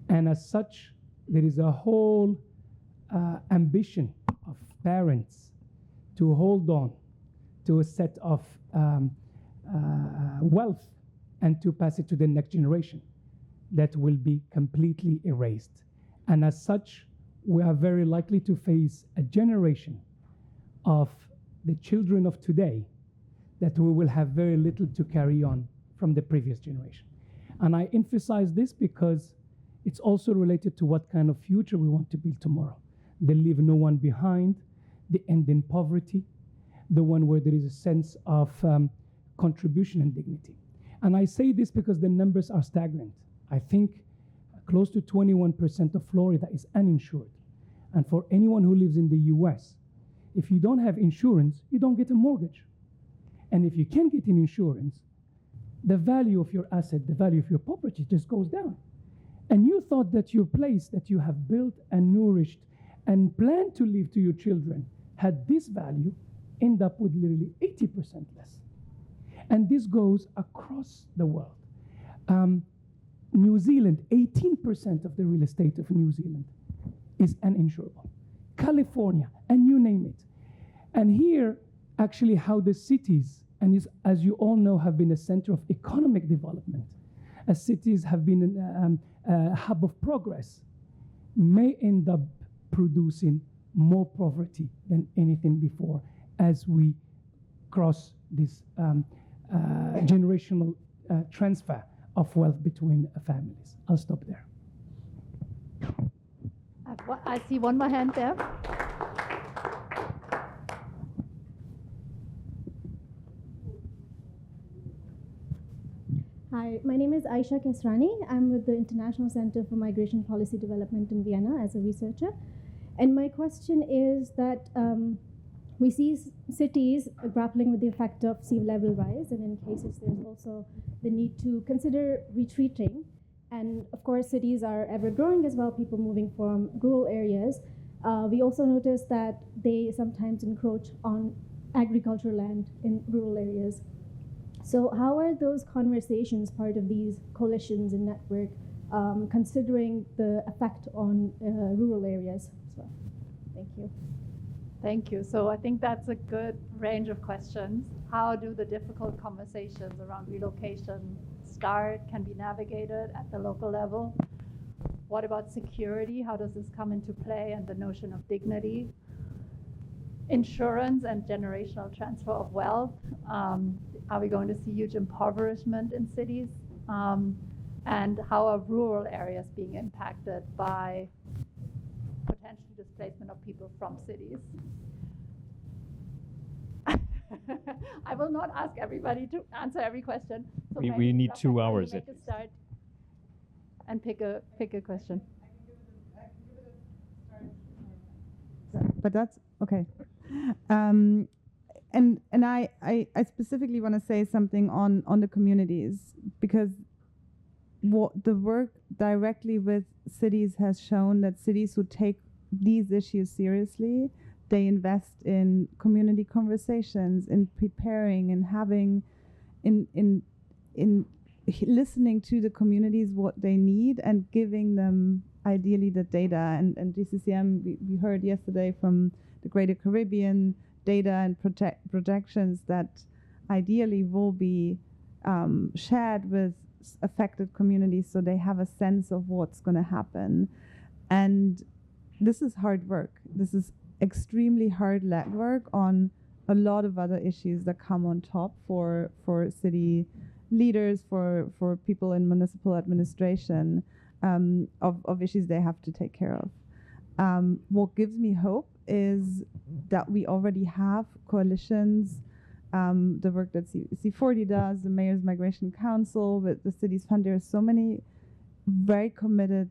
And as such, there is a whole ambition of parents to hold on to a set of wealth and to pass it to the next generation that will be completely erased. And as such, we are very likely to face a generation of the children of today that we will have very little to carry on from the previous generation. And I emphasize this because it's also related to what kind of future we want to build tomorrow. The leave no one behind, the end in poverty, the one where there is a sense of contribution and dignity. And I say this because the numbers are staggering. I think close to 21% of Florida is uninsured. And for anyone who lives in the US, if you don't have insurance, you don't get a mortgage. And if you can't get an insurance, the value of your asset, the value of your property just goes down. And you thought that your place that you have built and nourished and planned to leave to your children had this value, end up with literally 80% less. And this goes across the world. New Zealand, 18% of the real estate of New Zealand is uninsurable. California, and you name it. And here, actually, how the cities, and is, as you all know, have been a center of economic development, as cities have been a hub of progress, may end up producing more poverty than anything before as we cross this generational transfer of wealth between families. I'll stop there. I see one more hand there. Hi, my name is Aisha Kesrani. I'm with the International Center for Migration Policy Development in Vienna as a researcher. And my question is that we see cities grappling with the effect of sea level rise, and in cases there's also the need to consider retreating. And of course, cities are ever growing as well, people moving from rural areas. We also notice that they sometimes encroach on agricultural land in rural areas. So how are those conversations part of these coalitions and network considering the effect on rural areas as well. Thank you. Thank you. So I think that's a good range of questions. How do the difficult conversations around relocation start, can be navigated at the local level? What about security? How does this come into play, and the notion of dignity? Insurance and generational transfer of wealth. Are we going to see huge impoverishment in cities? And how are rural areas being impacted by potential displacement of people from cities? I will not ask everybody to answer every question. So we need 2 hours. Make a start and pick a question. But that's okay. And I specifically want to say something on the communities, because what the work directly with cities has shown that cities who take these issues seriously, they invest in community conversations, in preparing and having, in listening to the communities what they need and giving them ideally the data. And GCCM, we heard yesterday from the Greater Caribbean, data and projections that ideally will be shared with affected communities so they have a sense of what's going to happen. And this is hard work. This is extremely hard legwork on a lot of other issues that come on top for city leaders, for people in municipal administration, of issues they have to take care of. What gives me hope is that we already have coalitions, the work that C40 does, the Mayor's Migration Council, with the city's fund. There are so many very committed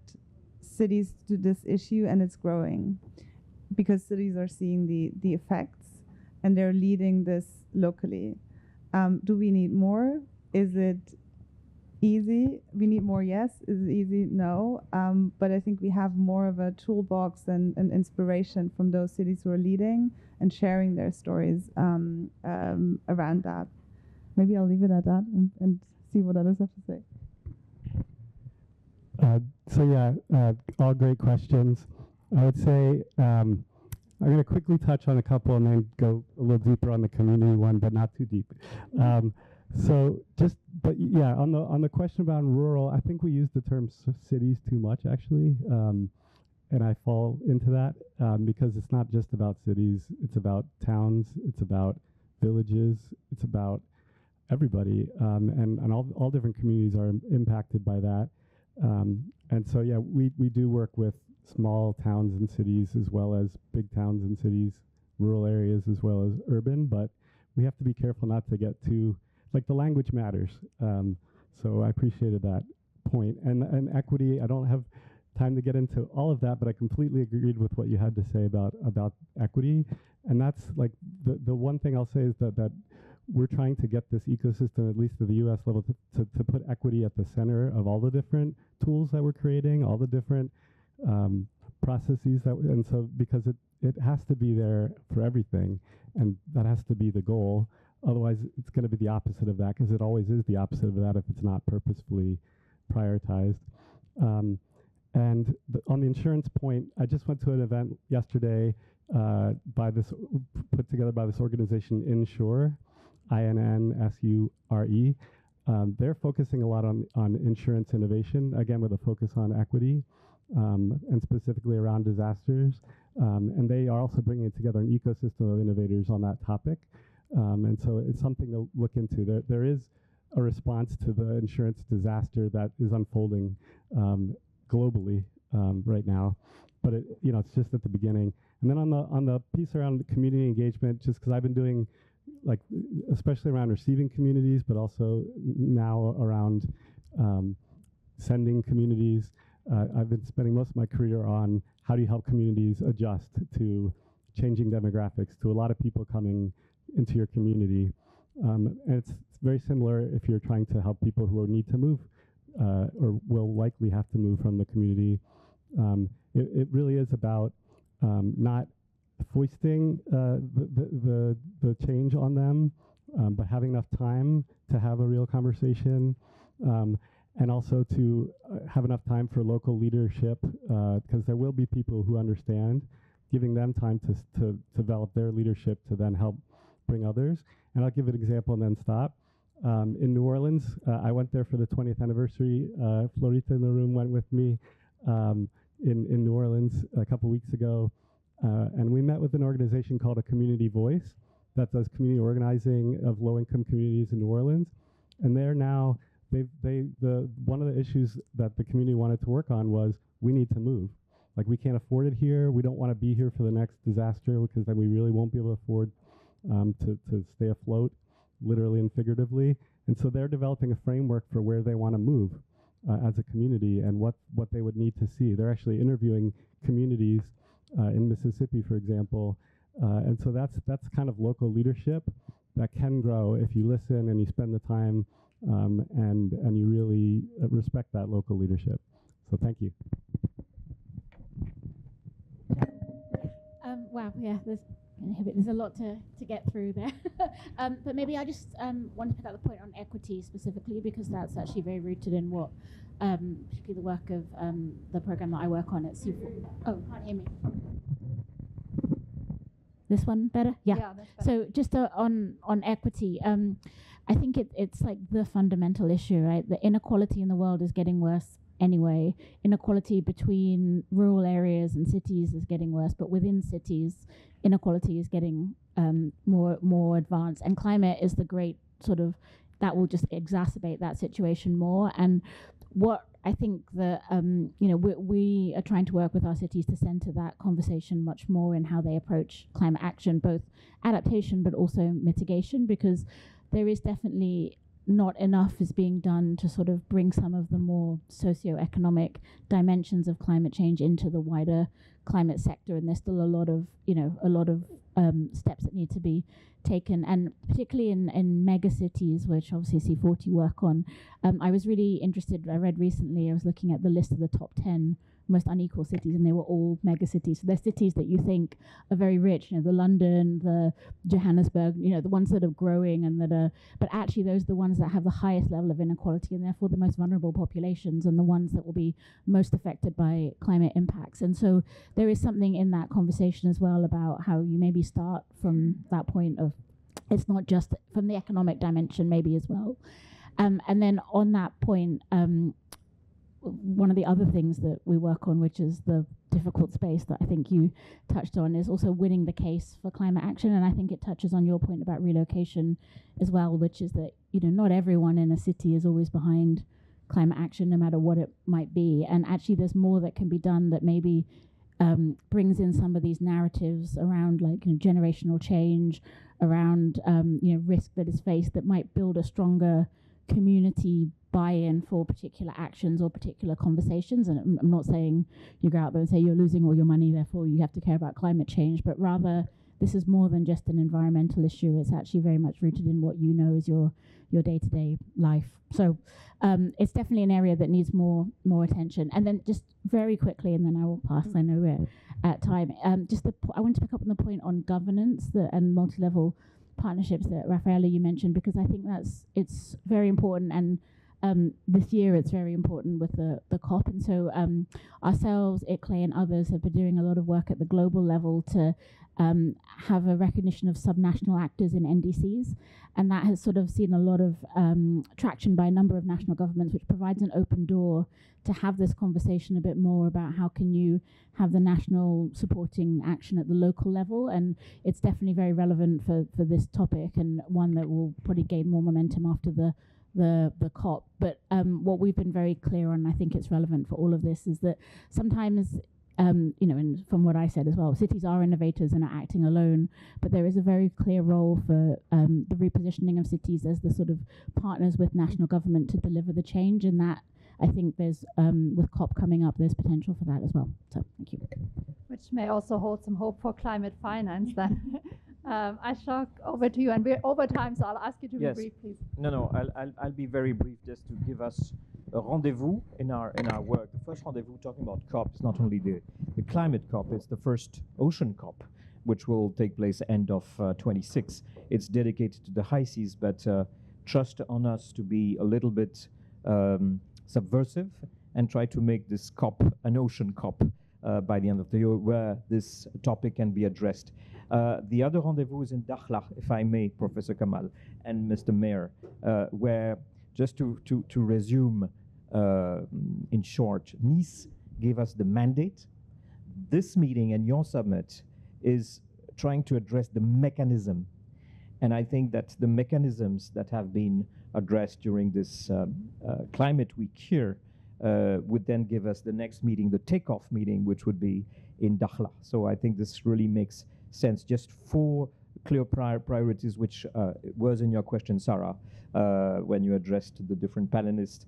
cities to this issue, and it's growing because cities are seeing the effects and they're leading this locally. Do we need more? Is it easy? We need more, yes. Is it easy? No. But I think we have more of a toolbox and inspiration from those cities who are leading and sharing their stories around that. Maybe I'll leave it at that and see what others have to say. All great questions. I would say I'm going to quickly touch on a couple and then go a little deeper on the community one, but not too deep. On the question about rural, I think we use the term cities too much, actually, and I fall into that because it's not just about cities. It's about towns. It's about villages. It's about everybody, and all different communities are impacted by that. We do work with small towns and cities as well as big towns and cities, rural areas as well as urban, but we have to be careful not to get too, the language matters. So I appreciated that point. And equity, I don't have time to get into all of that, but I completely agreed with what you had to say about equity. And that's the one thing I'll say is that we're trying to get this ecosystem, at least at the US level, to put equity at the center of all the different tools that we're creating, all the different processes and so because it has to be there for everything, and that has to be the goal. Otherwise, it's going to be the opposite of that, because it always is the opposite of that if it's not purposefully prioritized. On the insurance point, I just went to an event yesterday put together by this organization, Insure, INNSURE. They're focusing a lot on insurance innovation, again with a focus on equity, and specifically around disasters. And they are also bringing together an ecosystem of innovators on that topic. And so it's something to look into. There is a response to the insurance disaster that is unfolding globally right now, but it's just at the beginning. And then on the piece around community engagement, just because I've been doing especially around receiving communities, but also now around sending communities. I've been spending most of my career on how do you help communities adjust to changing demographics, to a lot of people coming into your community. And it's very similar if you're trying to help people who need to move or will likely have to move from the community. It really is about not foisting the change on them, but having enough time to have a real conversation. and also to have enough time for local leadership, because there will be people who understand, giving them time to develop their leadership to then help bring others. And I'll give an example and then stop. In New Orleans, I went there for the 20th anniversary. Florita in the room went with me in New Orleans a couple weeks ago. And we met with an organization called A Community Voice that does community organizing of low-income communities in New Orleans. And they're now, one of the issues that the community wanted to work on was, we need to move. Like, we can't afford it here. We don't want to be here for the next disaster, because then we really won't be able to afford to stay afloat, literally and figuratively. And so they're developing a framework for where they want to move as a community and what they would need to see. They're actually interviewing communities in Mississippi, for example. And so that's kind of local leadership that can grow if you listen and you spend the time and you really respect that local leadership. So thank you. Wow, yeah, there's a lot to get through there. But maybe I just want to pick up the point on equity specifically, because that's actually very rooted in what, particularly the work of the program that I work on at C4. Oh, can't hear me. This one better? Yeah. That's better. So just on equity, I think it's like the fundamental issue, right? The inequality in the world is getting worse anyway. Inequality between rural areas and cities is getting worse, but within cities, inequality is getting more advanced. And climate is the great sort of, that will just exacerbate that situation more. And what I think that we are trying to work with our cities to center that conversation much more in how they approach climate action, both adaptation but also mitigation, because there is definitely not enough is being done to sort of bring some of the more socioeconomic dimensions of climate change into the wider climate sector, and there's still a lot of steps that need to be taken, and particularly in mega cities, which obviously C40 work on. I was really interested. I read recently, I was looking at the list of the top 10 most unequal cities, and they were all mega cities. So they're cities that you think are very rich, the London, the Johannesburg, the ones that are growing and that are, but actually those are the ones that have the highest level of inequality and therefore the most vulnerable populations and the ones that will be most affected by climate impacts. And so there is something in that conversation as well about how you maybe start from that point of, it's not just from the economic dimension maybe as well. And then on that point, one of the other things that we work on, which is the difficult space that I think you touched on, is also winning the case for climate action. And I think it touches on your point about relocation as well, which is that, not everyone in a city is always behind climate action, no matter what it might be. And actually there's more that can be done that maybe brings in some of these narratives around generational change, around risk that is faced, that might build a stronger community buy-in for particular actions or particular conversations. And I'm not saying you go out there and say you're losing all your money, therefore you have to care about climate change, but rather this is more than just an environmental issue. It's actually very much rooted in what is your day-to-day life. So it's definitely an area that needs more attention. And then just very quickly, and then I will pass, I know we're at time, I want to pick up on the point on governance and multi-level partnerships that Rafaela you mentioned, because I think it's very important, and this year it's very important with the COP. And so ourselves, ICLE and others have been doing a lot of work at the global level to have a recognition of subnational actors in NDCs, and that has sort of seen a lot of traction by a number of national governments, which provides an open door to have this conversation a bit more about how can you have the national supporting action at the local level. And it's definitely very relevant for this topic, and one that will probably gain more momentum after the COP. But what we've been very clear on, I think it's relevant for all of this, is that sometimes and from what I said as well, cities are innovators and are acting alone, but there is a very clear role for the repositioning of cities as the sort of partners with national government to deliver the change. And that, I think there's, with COP coming up, there's potential for that as well. So thank you. Which may also hold some hope for climate finance then. Ashok, over to you. And we're over time, so I'll ask you to be brief, please. No, I'll be very brief, just to give us a rendezvous in our work. The first rendezvous talking about COP is not only the climate COP, it's the first ocean COP, which will take place end of 26. It's dedicated to the high seas, but trust on us to be a little bit subversive and try to make this COP an ocean COP by the end of the year where this topic can be addressed. The other rendezvous is in Dakhla, if I may, Professor Kamal and Mr. Mayor, where just to resume in short, Nice gave us the mandate. This meeting and your summit is trying to address the mechanism. And I think that the mechanisms that have been addressed during this climate week here would then give us the next meeting, the takeoff meeting, which would be in Dakhla. So I think this really makes sense. Just 4 clear priorities, which was in your question, Sarah, when you addressed the different panelists,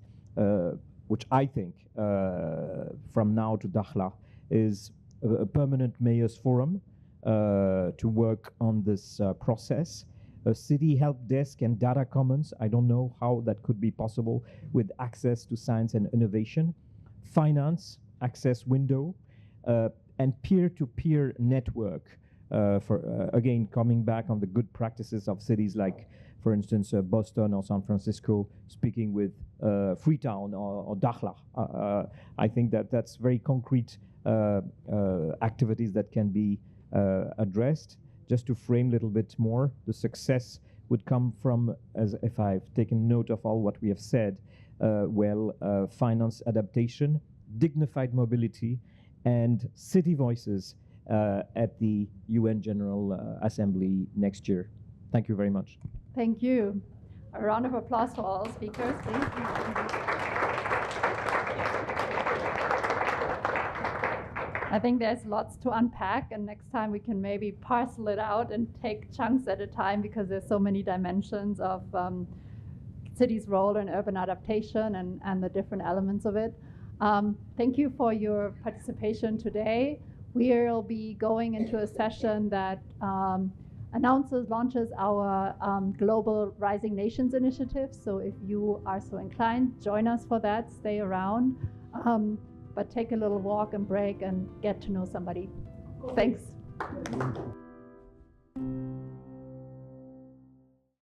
which I think from now to Dakhla is a permanent mayor's forum to work on this process. A city help desk and data commons. I don't know how that could be possible with access to science and innovation. Finance, access window, and peer-to-peer network for, again, coming back on the good practices of cities like, for instance, Boston or San Francisco, speaking with Freetown or Dakhla. I think that that's very concrete activities that can be addressed. Just to frame a little bit more, the success would come from, as if I've taken note of all what we have said, finance adaptation, dignified mobility, and city voices at the UN General Assembly next year. Thank you very much. Thank you. A round of applause for all speakers, please. I think there's lots to unpack, and next time we can maybe parcel it out and take chunks at a time, because there's so many dimensions of cities' role in urban adaptation and the different elements of it. Thank you for your participation today. We'll be going into a session that launches our Global Rising Nations Initiative. So if you are so inclined, join us for that, stay around. But take a little walk and break and get to know somebody. Thanks.